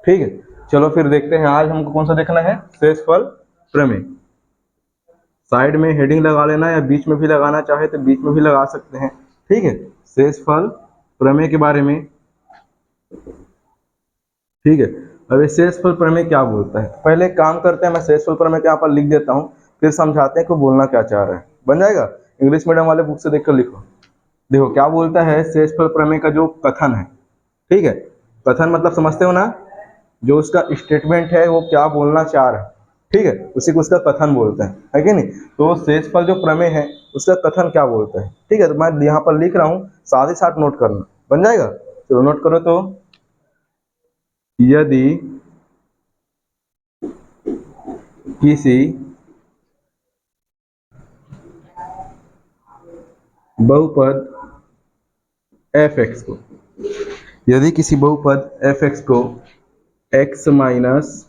ठीक है, चलो फिर देखते हैं आज हमको कौन सा देखना है, शेषफल प्रमेय। साइड में हेडिंग लगा लेना या बीच में भी लगाना चाहे तो बीच में भी लगा सकते हैं। ठीक है, शेषफल प्रमेय के बारे में। ठीक है, अब ये शेषफल प्रमेय क्या बोलता है, पहले एक काम करते हैं, मैं शेषफल प्रमेय यहाँ पर लिख देता हूँ, फिर समझाते हैं कि बोलना क्या चाह रहा है। बन जाएगा? इंग्लिश मीडियम वाले बुक से देखकर लिखो। देखो क्या बोलता है शेषफल प्रमेय का जो कथन है। ठीक है, कथन मतलब समझते हो ना, जो उसका स्टेटमेंट है वो क्या बोलना चाह रहा है। ठीक है, उसी को उसका कथन बोलते हैं, है कि नहीं। तो शेषफल जो प्रमेय है उसका कथन क्या बोलता है। ठीक है, तो मैं यहाँ पर लिख रहा हूँ, साथ ही साथ नोट करना। बन जाएगा? चलो नोट करो तो, यदि किसी बहुपद एफ एक्स को, यदि किसी बहुपद एफ एक्स को एक्स माइनस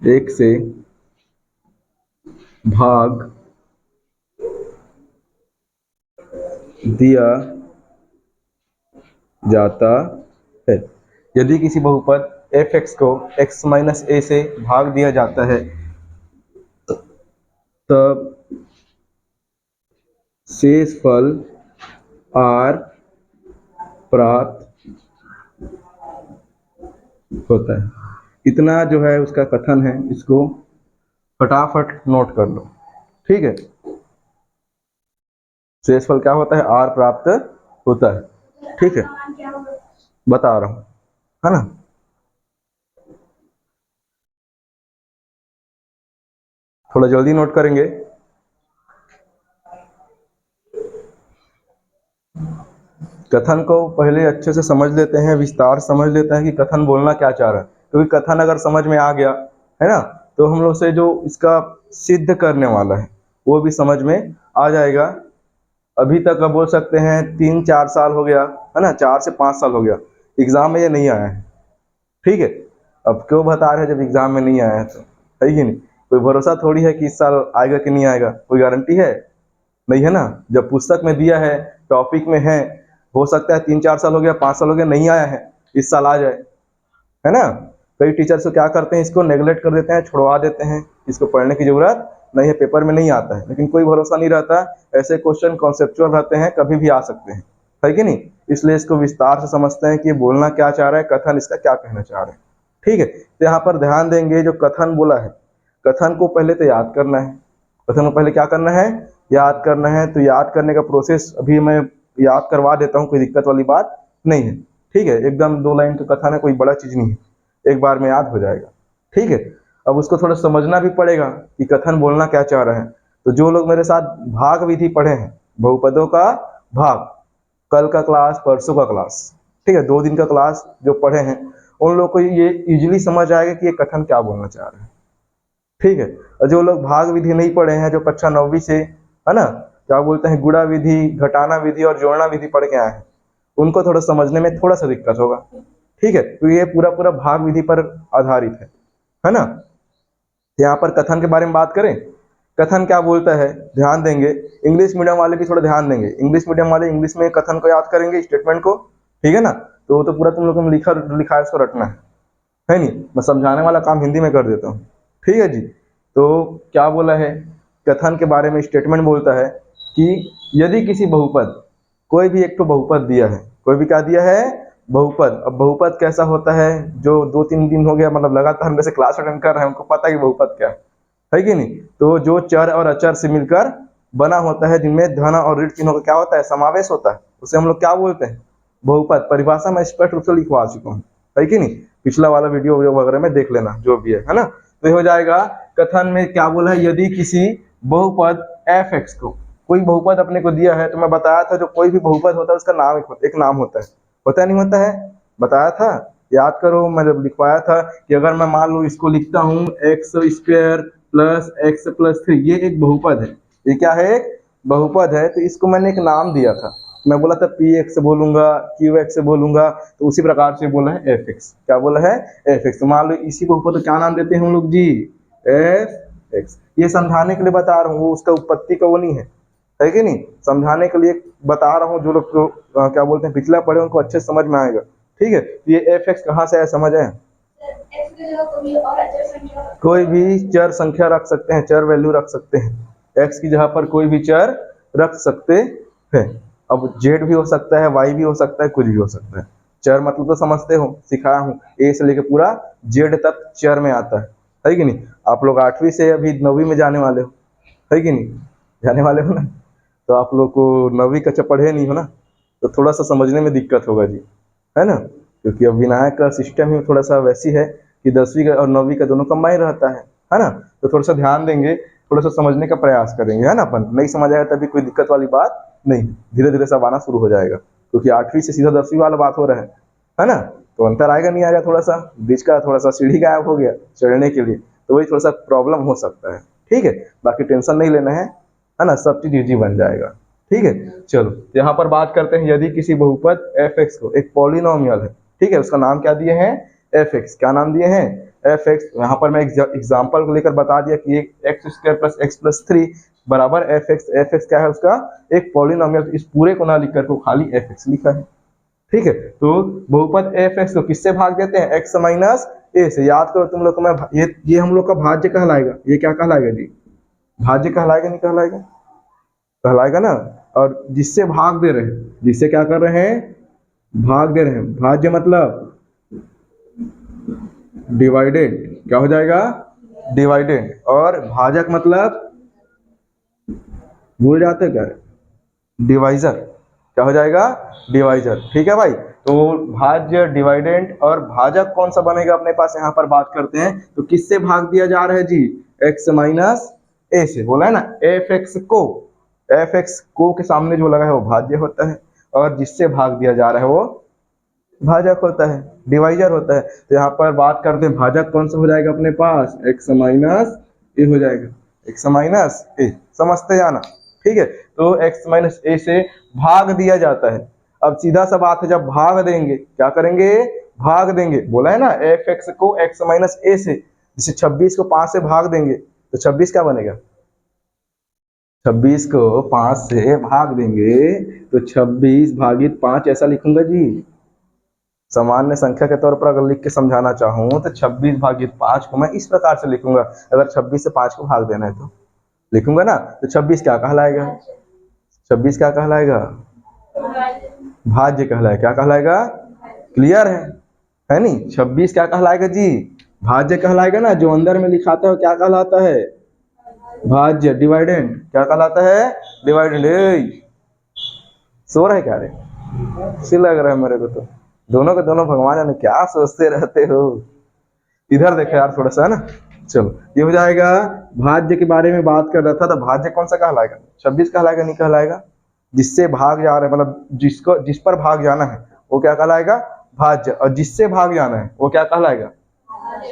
एक से भाग दिया जाता है, यदि किसी बहुपद एफ एक्स को एक्स माइनस ए से भाग दिया जाता है, तब शेषफल आर प्राप्त होता है। इतना जो है उसका कथन है, इसको फटाफट नोट कर लो। ठीक है, शेषफल क्या होता है, आर प्राप्त होता है। ठीक है, बता रहा हूं, है ना। थोड़ा जल्दी नोट करेंगे। कथन को पहले अच्छे से समझ लेते हैं, विस्तार समझ लेते हैं कि कथन बोलना क्या चाह रहा है, क्योंकि कथन अगर समझ में आ गया है ना, तो हम लोग से जो इसका सिद्ध करने वाला है वो भी समझ में आ जाएगा। अभी तक अब बोल सकते हैं 3-4 साल हो गया, है ना, 4 से 5 साल हो गया, एग्जाम में ये नहीं आया है। ठीक है, अब क्यों बता रहे हैं जब एग्जाम में नहीं आया है तो, है कि नहीं। कोई भरोसा थोड़ी है कि इस साल आएगा कि नहीं आएगा, कोई गारंटी है नहीं, है ना। जब पुस्तक में दिया है, टॉपिक में है, हो सकता है 3-4 साल हो गया, 5 साल हो गया, नहीं आया है, इस साल आ जाए, है ना। कई टीचर्स तो क्या करते हैं, इसको नेगलेक्ट कर देते हैं, छुड़वा देते हैं, इसको पढ़ने की जरूरत नहीं है, पेपर में नहीं आता है, लेकिन कोई भरोसा नहीं रहता। ऐसे क्वेश्चन कॉन्सेप्चुअल रहते हैं, कभी भी आ सकते हैं, है कि नहीं। इसलिए इसको विस्तार से समझते हैं कि बोलना क्या चाह रहा है, कथन इसका क्या कहना चाह रहा है। ठीक है, तो यहाँ पर ध्यान देंगे, जो कथन बोला है, कथन को पहले तो याद करना है। कथन को पहले क्या करना है, याद करना है। तो याद करने का प्रोसेस अभी मैं याद करवा देता हूँ, कोई दिक्कत वाली बात नहीं है। ठीक है, एकदम 2 लाइन का कथन है, कोई बड़ा चीज नहीं है, एक बार में याद हो जाएगा। ठीक है, अब उसको थोड़ा समझना भी पड़ेगा कि कथन बोलना क्या चाह रहे हैं। तो जो लोग मेरे साथ भाग विधि पढ़े हैं, बहुपदों का भाग, कल का क्लास, परसों का क्लास, ठीक है, 2 दिन का क्लास जो पढ़े हैं, उन लोग को ये इजीली समझ आएगा कि ये कथन क्या बोलना चाह रहे हैं। ठीक है, और जो लोग भाग विधि नहीं पढ़े हैं, जो कक्षा 9वीं से, है ना, क्या बोलते हैं, गुणा विधि, घटाना विधि और जोड़ना विधि पढ़ के आए हैं, उनको थोड़ा समझने में थोड़ा सा दिक्कत होगा। ठीक है, तो ये पूरा पूरा भाग विधि पर आधारित है ना। यहाँ पर कथन के बारे में बात करें, कथन क्या बोलता है, ध्यान देंगे। इंग्लिश मीडियम वाले भी थोड़ा ध्यान देंगे, इंग्लिश मीडियम वाले इंग्लिश में कथन को याद करेंगे, स्टेटमेंट को। ठीक है ना, तो वो तो पूरा तुम लोग को लिखा लिखा है, उसको रटना है नहीं। मैं समझाने वाला काम हिंदी में कर देता हूँ। ठीक है जी, तो क्या बोला है, कथन के बारे में स्टेटमेंट बोलता है कि यदि किसी बहुपद, कोई भी एक तो बहुपद दिया है, कोई भी क्या दिया है, बहुपद। अब बहुपद कैसा होता है, जो 2-3 दिन हो गया मतलब लगातार हम जैसे क्लास अटेंड कर रहे हैं, उनको पता है कि बहुपद क्या है कि नहीं। तो जो चर और अचर से मिलकर बना होता है, जिनमें धन और ऋण चिन्हों का क्या होता है, समावेश होता है, उसे हम लोग क्या बोलते हैं, बहुपद। परिभाषा मैं स्पष्ट रूप से लिखवा चुका हूँ, है कि नहीं, पिछला वाला वीडियो वगैरह में देख लेना जो भी है ना। तो ये हो जाएगा, कथन में क्या बोला है, यदि किसी बहुपद एफ एक्स को, कोई बहुपद अपने को दिया है, तो मैं बताया था जो कोई भी बहुपद होता है उसका नाम एक नाम होता है नहीं होता है, बताया था, याद करो। मैं जब लिखवाया था कि अगर मैं मान लो इसको लिखता हूँ x square plus x plus 3, ये एक बहुपद है, ये क्या है, एक बहुपद है। तो इसको मैंने एक नाम दिया था, मैं बोला था पी एक्स बोलूंगा, क्यू एक्स बोलूंगा, तो उसी प्रकार से बोला है एफ एक्स। क्या बोला है, एफ एक्स। तो मान लो इसी बहुपद को क्या नाम देते हैं हम लोग जी, एफ एक्स। ये समझाने के लिए बता रहा हूँ, वो उसका उत्पत्ति का वो नहीं है कि नहीं, समझाने के लिए बता रहा हूँ। जो लोग तो क्या बोलते हैं पिछला पढ़े, उनको अच्छे समझ में आएगा। ठीक है, तो ये एफ एक्स कहाँ से आया समझ आए, कोई भी चर संख्या रख सकते हैं, चर वैल्यू रख सकते हैं, x की जगह पर कोई भी चर रख सकते हैं। अब z भी हो सकता है, y भी हो सकता है, कुछ भी हो सकता है। चर मतलब तो समझते हो, सिखाया हूँ, a से लेके पूरा z तक चर में आता है कि नहीं। आप लोग 8वीं से अभी 9वीं में जाने वाले हो, है कि नहीं, जाने वाले हो ना। तो आप लोग को 9वीं का पढ़े नहीं हो ना, तो थोड़ा सा समझने में दिक्कत होगा जी, है ना। क्योंकि अब विनायक का सिस्टम ही थोड़ा सा वैसी है कि 10वीं का और 9वीं का दोनों कंबाइन रहता है ना। तो थोड़ा सा ध्यान देंगे, थोड़ा सा समझने का प्रयास करेंगे, है ना। अपन नहीं समझ आएगा तभी कोई दिक्कत वाली बात नहीं, धीरे धीरे सब आना शुरू हो जाएगा। क्योंकि 8वीं से सीधा 10वीं वाला बात हो रहा है ना। तो अंतर आएगा नहीं आएगा, थोड़ा सा बीच का थोड़ा सा सीढ़ी गायब हो गया चढ़ने के लिए, तो वही थोड़ा सा प्रॉब्लम हो सकता है, ठीक है। बाकी टेंशन नहीं लेना है ना, सब चीज ईजी बन जाएगा, ठीक है। चलो यहाँ पर बात करते हैं, यदि किसी बहुपद f(x) को एक पॉलिनोमियल है, ठीक है, उसका नाम क्या दिए हैं, f(x), क्या नाम दिए हैं, f(x). यहाँ पर मैं एग्जांपल को लेकर बता दिया कि x² + x + 3 बराबर f(x). f(x) क्या है, उसका एक पॉलिनोमियल। इस पूरे को ना लिख कर को खाली f(x) लिखा है, ठीक है। तो बहुपद f(x) को किससे भाग देते हैं, x - a से। याद करो तुम लोग को, मैं ये हम लोग का भाज्य कहलाएगा। ये क्या कहलाएगा जी, भाज्य कहलाएगा, नहीं कहलाएगा, कहलाएगा ना। और जिससे भाग दे रहे हैं, जिससे क्या कर रहे हैं, भाग दे रहे हैं। भाज्य मतलब डिवाइडेड, क्या हो जाएगा, डिवाइडेड। और भाजक मतलब भूल जाते क्या, डिवाइजर, क्या हो जाएगा, डिवाइजर, ठीक है भाई। तो भाज्य, डिवाइडेंड और भाजक कौन सा बनेगा अपने पास, यहाँ पर बात करते हैं। तो किससे भाग दिया जा रहा है जी, x - a से। बोला है ना, f(x) को, f(x) को के सामने जो लगा है वो भाज्य होता है, और जिससे भाग दिया जा रहा है वो भाजक होता है, डिवाइजर होता है। तो यहाँ पर बात करते हैं, भाजक कौन सा हो जाएगा अपने पास, x - a हो जाएगा, x - a, समझते जाना, ठीक है। तो x - a से भाग दिया जाता है। अब सीधा सा बात है, जब भाग देंगे क्या करेंगे, भाग देंगे। बोला है ना, f(x) को x - a से, जैसे 26 को 5 से भाग देंगे तो 26 क्या बनेगा, 26 को 5 से भाग देंगे तो 26/5 ऐसा लिखूंगा जी। सामान्य संख्या के तौर पर अगर लिख के समझाना चाहूँ तो 26/5 को मैं इस प्रकार से लिखूंगा। अगर 26 से 5 को भाग देना है तो लिखूंगा ना, तो 26 क्या कहलाएगा, 26 क्या कहलाएगा, भाज्य कहलाएगा। क्या कहलाएगा, क्लियर है नहीं। 26 क्या कहलाएगा जी, भाज्य कहलाएगा ना। जो अंदर में लिखाता है क्या कहलाता है, भाज्य। डिवाइडेंड क्या कहलाता है, डिवाइडेंड। सो रहे क्या रे, सी लग रहा है मेरे को तो। दोनों के दोनों भगवान जाने क्या सोचते रहते हो। इधर देखो यार थोड़ा सा, है ना। चलो ये हो जाएगा, भाज्य के बारे में बात कर रहा था। तो भाज्य कौन सा कहलाएगा, 26 कहलाएगा, नहीं कहलाएगा। जिससे भाग जा रहा है, मतलब जिसको, जिस पर भाग जाना है वो क्या कहलाएगा, भाज्य। और जिससे भाग जाना है वो क्या कहलाएगा,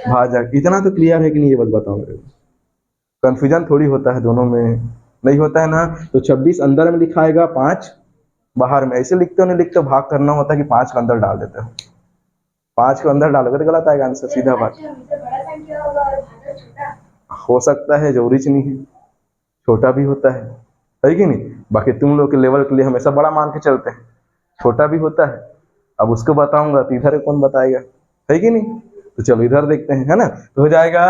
भाजक। इतना तो क्लियर है कि नहीं, ये बस बताओ मेरे को। कंफ्यूजन थोड़ी होता है दोनों में, नहीं होता है ना। तो 26 अंदर में लिखाएगा, 5 बाहर में। ऐसे लिखते हो नहीं लिखते हो, भाग करना होता है कि 5 को अंदर डाल देते हो। 5 को अंदर डालोगे तो गलत आएगा आंसर, सीधा बात। हो सकता है, जरूरी नहीं है, छोटा भी होता है कि नहीं। बाकी तुम लोग के लेवल के लिए हमेशा बड़ा मान के चलते हैं, छोटा भी होता है। अब उसको बताऊंगा तो इधर कौन बताएगा, है कि नहीं। तो चलो इधर देखते हैं, है ना। तो हो जाएगा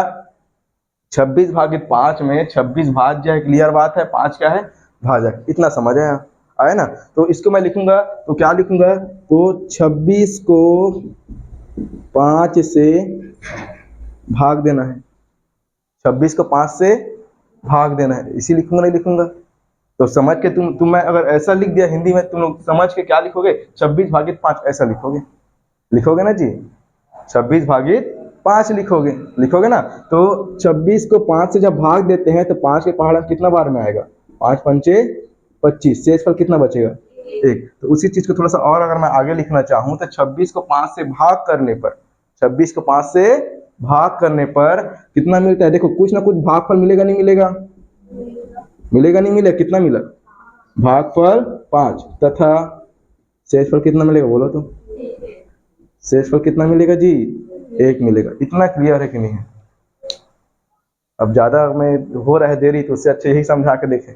26/5 में 26 भाज्य है, क्लियर बात है। 5 क्या है, भाजक। इतना समझ आया ना। तो इसको मैं लिखूंगा तो क्या लिखूंगा, तो 26 को 5 से भाग देना है, 26 को 5 से भाग देना है, इसी लिखूंगा, नहीं लिखूंगा। तो समझ के तुम मैं अगर ऐसा लिख दिया हिंदी में, तुम लोग समझ के क्या लिखोगे, 26/5 ऐसा लिखोगे, लिखोगे ना जी। 26/5 लिखोगे ना। तो 26 को 5 से जब भाग देते हैं तो 5 के पहाड़ कितना बार में आएगा, 5 पंचे 25, शेष पर कितना बचेगा, 1। तो उसी चीज को थोड़ा सा और अगर मैं आगे लिखना चाहूं तो 26 को 5 से भाग करने पर, 26 को 5 से भाग करने पर कितना मिलता है। देखो कुछ ना कुछ भागफल मिलेगा, नहीं मिलेगा, मिलेगा नहीं मिलेगा, कितना मिला, भागफल 5 तथा शेषफल कितना मिलेगा, बोलो तो, शेषफल कितना मिलेगा जी, 1 मिलेगा। इतना क्लियर है कि नहीं है। अब ज्यादा में हो रहा है देरी, तो उससे अच्छे यही समझा के देखें,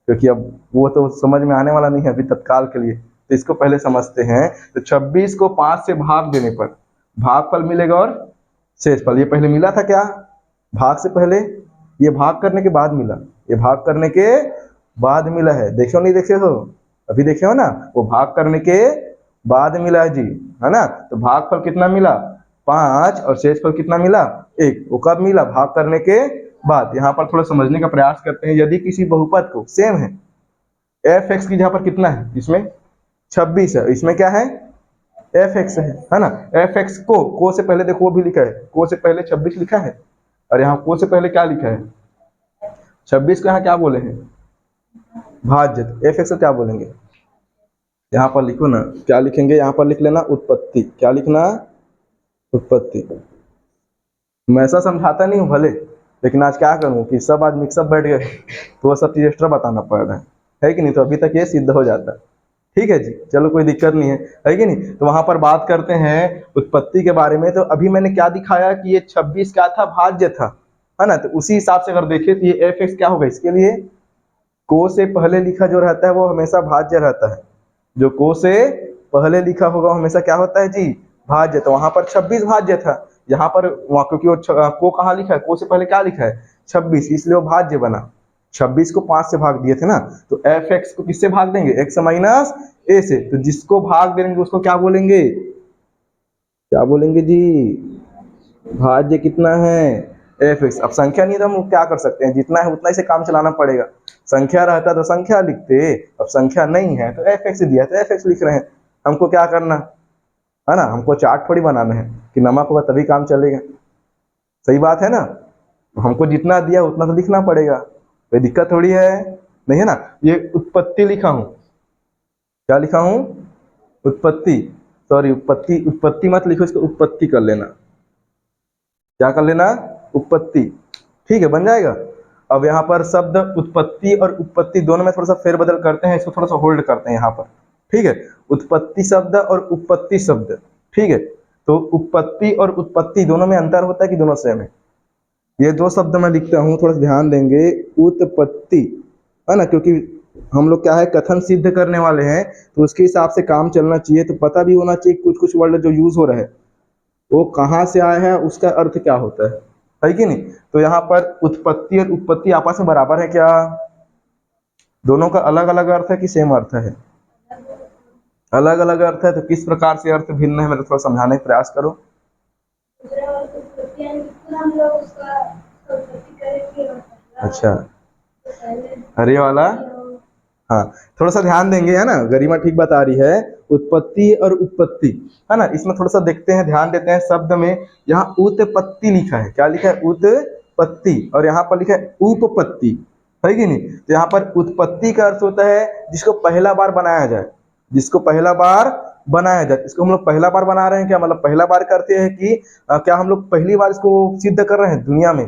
क्योंकि अब वो तो समझ में आने वाला नहीं है अभी तत्काल के लिए। तो इसको पहले समझते हैं। तो 26 को 5 से भाग देने पर भागफल मिलेगा और शेषफल। ये पहले मिला था क्या, भाग से पहले, ये भाग करने के बाद मिला, ये भाग करने के बाद मिला है। देखे हो नहीं देखे हो, अभी देखे हो ना, वो भाग करने के बाद मिला है जी, है ना। तो भागफल कितना मिला 5 और शेषफल कितना मिला 1। वो कब मिला, भाग करने के बाद। यहाँ पर थोड़ा समझने का प्रयास करते हैं। यदि किसी बहुपद को सेम है, एफ एक्स की जहाँ पर कितना है, इसमें 26 है, इसमें क्या है एफ एक्स है ना। एफ एक्स को से पहले देखो वो भी लिखा है, को से पहले 26 लिखा है, और यहाँ को से पहले क्या लिखा है 26 को यहाँ क्या बोले हैं भाज्य। एफ एक्स को क्या बोलेंगे, यहाँ पर लिखो ना, क्या लिखेंगे, यहाँ पर लिख लेना उत्पत्ति। क्या लिखना, उत्पत्ति। मैं ऐसा समझाता नहीं हूँ भले, लेकिन आज क्या करूँ कि सब आज मिक्सअप बैठ गए तो वो सब चीज एक्स्ट्रा बताना पड़ रहा है कि नहीं। तो अभी तक ये सिद्ध हो जाता है, ठीक है जी, चलो कोई दिक्कत नहीं है कि नहीं। तो वहां पर बात करते हैं उत्पत्ति के बारे में। तो अभी मैंने क्या दिखाया कि ये 26 क्या था, भाज्य था, है ना। तो उसी हिसाब से अगर देखें तो ये एफ एक्स क्या होगा, इसके लिए को से पहले लिखा जो रहता है वो हमेशा भाज्य रहता है। जो को से पहले लिखा होगा हमेशा क्या होता है जी, भाज्य। तो वहां पर 26 भाज्य था, यहाँ पर वहां क्योंकि वो को कहाँ लिखा है, को से पहले क्या लिखा है 26, इसलिए वो भाज्य बना। 26 को 5 से भाग दिए थे ना, तो एफ एक्स को किससे भाग देंगे, एक्स माइनस ए से। तो जिसको भाग देंगे उसको क्या बोलेंगे, क्या बोलेंगे जी, भाज्य कितना है एफ एक्स। अब संख्या नहीं तो हम क्या कर सकते हैं, जितना है उतना ही से काम चलाना पड़ेगा। संख्या रहता तो संख्या लिखते, अब संख्या नहीं है तो एफ एक्स दिया तो एफ एक्स लिख रहे हैं। हमको क्या करना है ना, हमको चार्ट थोड़ी बनाना है कि नमक होगा तभी काम चलेगा, सही बात है ना। हमको जितना दिया उतना तो लिखना पड़ेगा, कोई दिक्कत थोड़ी है, नहीं है ना। ये उत्पत्ति लिखा हूं, क्या लिखा हूं उत्पत्ति, सॉरी उत्पत्ति, उत्पत्ति मत लिखो, इसको उत्पत्ति कर लेना। क्या कर लेना, उत्पत्ति, ठीक है, बन जाएगा। अब यहाँ पर शब्द उत्पत्ति और उत्पत्ति दोनों में थोड़ा सा फेरबदल करते हैं, इसको थोड़ा सा होल्ड करते हैं यहाँ पर, ठीक है। उत्पत्ति शब्द और उत्पत्ति शब्द, ठीक है। तो उत्पत्ति और उत्पत्ति दोनों में अंतर होता है कि दोनों सेम है। ये दो शब्द मैं लिखता हूँ, थोड़ा सा ध्यान देंगे। उत्पत्ति, है ना, क्योंकि हम लोग क्या है कथन सिद्ध करने वाले हैं, तो उसके हिसाब से काम चलना चाहिए। तो पता भी होना चाहिए कुछ कुछ वर्ड जो यूज हो रहे हैं वो कहाँ से आया है, उसका अर्थ क्या होता है कि नहीं। तो यहाँ पर उत्पत्ति और उत्पत्ति आपस में बराबर है क्या, दोनों का अलग अलग अर्थ है कि सेम अर्थ है, अलग अलग अर्थ है। तो किस प्रकार से अर्थ भिन्न है, मेरे थोड़ा समझाने का प्रयास करो। अच्छा, अरे वाला, हाँ, थोड़ा सा ध्यान देंगे, है ना, गरिमा ठीक बता रही है। उत्पत्ति और उत्पत्ति, है ना, इसमें थोड़ा सा देखते हैं, ध्यान देते हैं। शब्द में यहाँ उत्पत्ति लिखा है, क्या लिखा है उत्पत्ति, और यहाँ पर लिखा है उपपत्ति, है कि नहीं। तो यहाँ पर उत्पत्ति का अर्थ होता है जिसको पहला बार बनाया जाए, जिसको पहला बार बनाया जाए। इसको हम लोग पहला बार बना रहे हैं, क्या मतलब पहला बार करते हैं कि क्या हम लोग पहली बार इसको सिद्ध कर रहे हैं दुनिया में,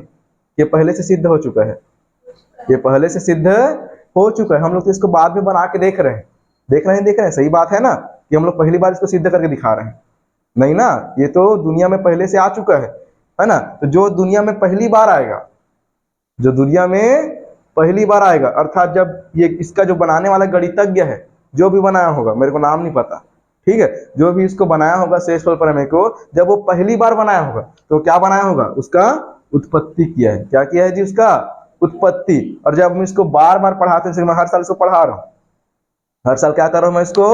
ये पहले से सिद्ध हो चुका है, ये पहले से सिद्ध हो चुका है। हम लोग तो इसको बाद में बना के देख रहे हैं, देख रहे हैं, देख रहे हैं, सही बात है ना, कि हम लोग पहली बार इसको सिद्ध करके दिखा रहे हैं, नहीं ना, ये तो दुनिया में पहले से आ चुका है ना। तो जो दुनिया में पहली बार आएगा, जो दुनिया में पहली बार आएगा, अर्थात जब ये इसका जो बनाने वाला गणितज्ञ है, जो भी बनाया होगा, मेरे को नाम नहीं पता, ठीक है, जो भी इसको बनाया होगा शेषफल प्रमेय को, जब वो पहली बार बनाया होगा तो क्या बनाया होगा, उसका उत्पत्ति किया है। क्या किया है जी, उसका उत्पत्ति। और जब हम इसको बार बार पढ़ाते हैं, मैं हर साल इसको पढ़ा रहा हूँ, हर साल क्या कर रहा हूँ, मैं इसको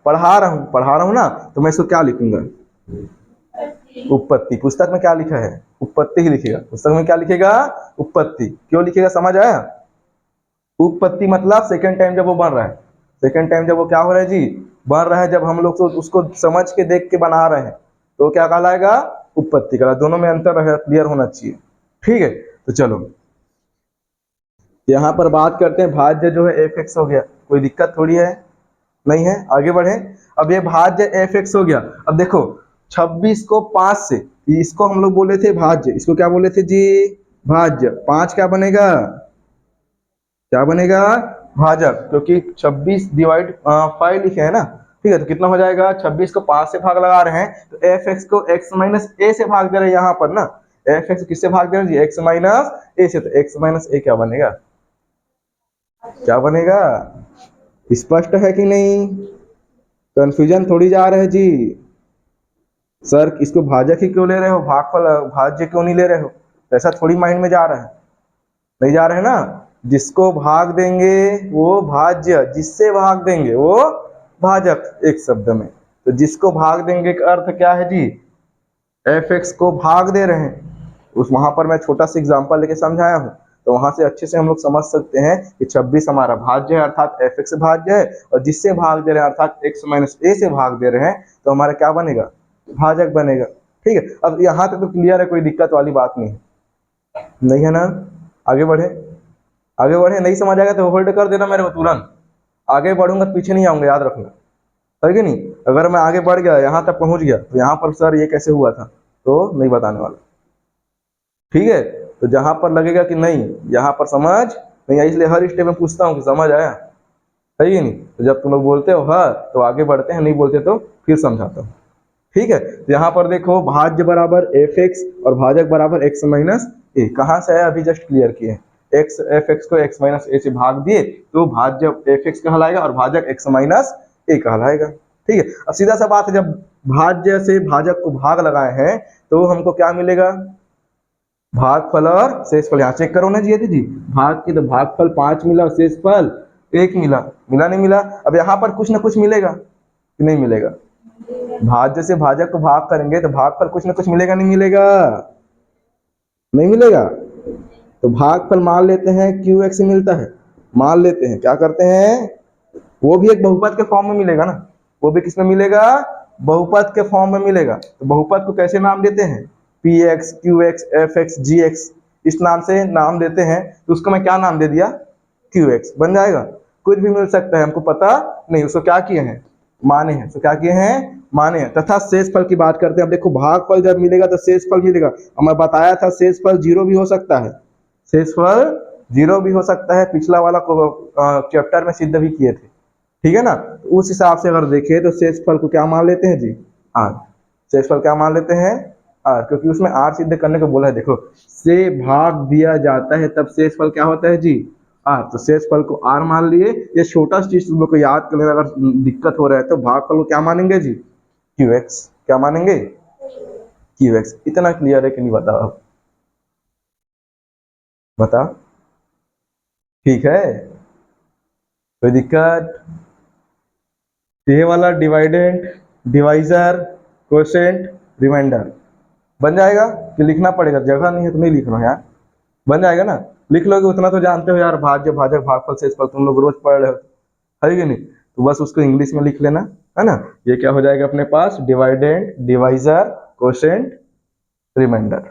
पढ़ा रहा हूँ ना, तो मैं इसको क्या लिखूंगा, उत्पत्ति। पुस्तक में क्या लिखा है, उत्पत्ति ही लिखेगा, पुस्तक में क्या लिखेगा, उत्पत्ति। क्यों लिखेगा, समझ आया। उत्पत्ति मतलब सेकंड टाइम जब वो बन रहा है, सेकंड टाइम जब वो क्या हो रहा है जी, बन रहा है, जब हम लोग तो उसको समझ के देख के बना रहे हैं, तो क्या कहलाएगा, उत्पत्ति कहलाएगा। दोनों में अंतर रहे, क्लियर होना चाहिए, ठीक है। तो चलो यहाँ पर बात करते हैं, भाज्य जो है एफ एक्स हो गया, कोई दिक्कत थोड़ी है, नहीं है, आगे बढ़े। अब ये भाज्य एफ एक्स हो गया। अब देखो 26 को 5 से, इसको हम लोग बोले थे भाज्य, इसको क्या बोले थे जी, भाज्य। 5 क्या बनेगा, क्या बनेगा, भाजक, क्योंकि 26 डिवाइड 5 लिखे है ना, ठीक है। तो कितना हो जाएगा, 26 को 5 से भाग लगा रहे हैं, तो एफ एक्स को एक्स माइनस ए से भाग दे रहे हैं यहाँ पर ना, एफ एक्स किससे भाग दे रहे हैं जी, एक्स माइनस ए से। तो एक्स माइनस ए क्या बनेगा, क्या बनेगा, स्पष्ट है कि नहीं, कंफ्यूजन थोड़ी जा रहा है जी, सर इसको भाजक ही क्यों ले रहे हो, भागफल भाज्य क्यों नहीं ले रहे हो? ऐसा थोड़ी माइंड में जा रहा है, नहीं जा रहे हैं ना। जिसको भाग देंगे वो भाज्य, जिससे भाग देंगे वो भाजक, एक शब्द में। तो जिसको भाग देंगे का अर्थ क्या है जी, एफ एक्स को भाग दे रहे हैं। उस वहां पर मैं छोटा सा एग्जांपल लेके समझाया हूँ, तो वहां से अच्छे से हम लोग समझ सकते हैं कि 26 हमारा भाज्य है अर्थात एफ एक्स भाज्य है, और जिससे भाग दे रहे हैं अर्थात एक्स माइनस ए से भाग दे रहे हैं, तो हमारा क्या बनेगा, भाजक बनेगा। ठीक है, अब यहाँ तक तो क्लियर है, कोई दिक्कत वाली बात नहीं है, नहीं है ना। आगे बढ़े, आगे बढ़े, नहीं समझ आएगा तो होल्ड कर देना मेरे को तुरंत, आगे बढ़ूंगा तो पीछे नहीं आऊंगा, याद रखना, है कि नहीं। अगर मैं आगे बढ़ गया यहाँ तक पहुंच गया तो यहाँ पर सर ये कैसे हुआ था तो नहीं बताने वाला, ठीक है। तो जहां पर लगेगा कि नहीं यहाँ पर समझ नहीं आई, इसलिए हर स्टेप में पूछता हूँ कि समझ आया, है कि नहीं। तो जब तुम लोग बोलते हो हाँ तो आगे बढ़ते हैं, नहीं बोलते तो फिर समझाता हूँ, ठीक है। तो यहाँ पर देखो भाज्य बराबर एफ एक्स और भाजक बराबर एक्स माइनस ए, कहाँ से आया अभी जस्ट क्लियर किए, एक्स एफ एक्स को एक्स माइनस ए से भाग दिए तो भाज्य एफ एक्स कहलाएगा और भाजक एक्स माइनस ए कहलाएगा, ठीक है। अब सीधा सा बात है, जब भाज्य से भाजक को भाग लगाए हैं तो हमको क्या मिलेगा, भागफल और शेषफल। यहाँ चेक करो ना जी, यदि जी भाग की तो भागफल 5 मिला और शेषफल 1 मिला, मिला नहीं मिला। अब यहाँ पर कुछ ना कुछ मिलेगा कि नहीं मिलेगा, भाज्य से भाजक को भाग करेंगे तो भागफल कुछ ना कुछ मिलेगा, नहीं मिलेगा, नहीं मिलेगा। तो भागफल मान लेते हैं क्यू एक्स से मिलता है, मान लेते हैं, क्या करते हैं, वो भी एक बहुपद के फॉर्म में मिलेगा ना, वो भी किस में मिलेगा, बहुपद के फॉर्म में मिलेगा। तो बहुपद को कैसे नाम देते हैं, P X Q X F X G X, इस नाम से नाम देते हैं। तो उसको मैं क्या नाम दे दिया, क्यू एक्स बन जाएगा। कुछ भी मिल सकता है, हमको पता नहीं, उसको क्या किए हैं, माने हैं। तो क्या किए हैं, माने हैं। तथा शेषफल की बात करते हैं। अब देखो भागफल जब मिलेगा तो शेषफल मिलेगा, और मैं बताया था शेषफल 0 भी हो सकता है, शेषफल 0 भी हो सकता है, पिछला वाला चैप्टर में सिद्ध भी किए थे, ठीक है ना। तो उस हिसाब से अगर देखें तो शेषफल को क्या मान लेते हैं जी, आर। शेषफल क्या मान लेते हैं, आर, क्योंकि उसमें आर सिद्ध करने को बोला है। देखो से भाग दिया जाता है तब शेषफल क्या होता है जी, आर। तो शेषफल को आर मान लिए। ये छोटा चीज तुम लोग को याद कर लेना, अगर दिक्कत हो रहा है तो भागफल को क्या मानेंगे जी, क्यू एक्स, क्या मानेंगे, क्यू एक्स। इतना क्लियर है कि नहीं बताओ, अब बता, ठीक है, कोई दिक्कत। ये वाला डिवाइडेंट डिवाइजर क्वोशिएंट रिमाइंडर बन जाएगा कि लिखना पड़ेगा, जगह नहीं है तो नहीं लिखना यार, बन जाएगा ना, लिख लोगे उतना तो जानते हो यार, भाज्य भाजक भागफल शेषफल तुम लोग रोज पढ़ रहे हो, है कि नहीं। तो बस उसको इंग्लिश में लिख लेना, है ना। ये क्या हो जाएगा अपने पास, डिवाइडेंट डिवाइजर क्वोशिएंट रिमाइंडर,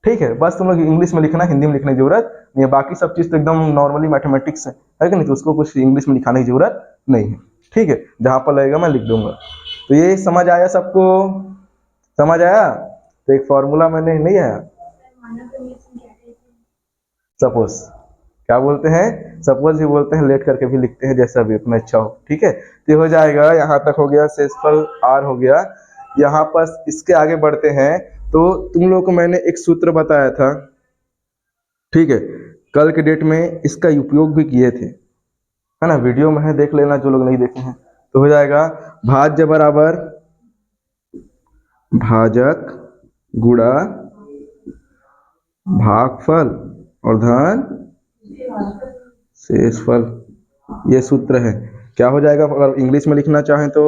ठीक है। बस तुम लोग इंग्लिश में लिखना, हिंदी में लिखने की जरूरत नहीं है। बाकी सब चीज तो एकदम नॉर्मली मैथमेटिक्स है कि नहीं, तो उसको कुछ इंग्लिश में लिखाने की जरूरत नहीं है, ठीक है। जहां पर लगेगा मैं लिख दूंगा। तो ये समझ आया सबको, समझ आया। तो एक फॉर्मूला मैंने, नहीं आया, सपोज क्या बोलते हैं, सपोज भी बोलते हैं, लेट करके भी लिखते हैं, जैसा भी अपना इच्छा हो, ठीक है। तो हो जाएगा, यहाँ तक हो गया, शेषफल आर हो गया। यहाँ पर इसके आगे बढ़ते हैं। तो तुम लोग को मैंने एक सूत्र बताया था, ठीक है, कल के डेट में इसका उपयोग भी किए थे, है ना, वीडियो में है, देख लेना जो लोग नहीं देखे हैं। तो हो जाएगा भाज्य बराबर भाजक गुणा भागफल और धन शेषफल, ये सूत्र है। क्या हो जाएगा, अगर इंग्लिश में लिखना चाहें तो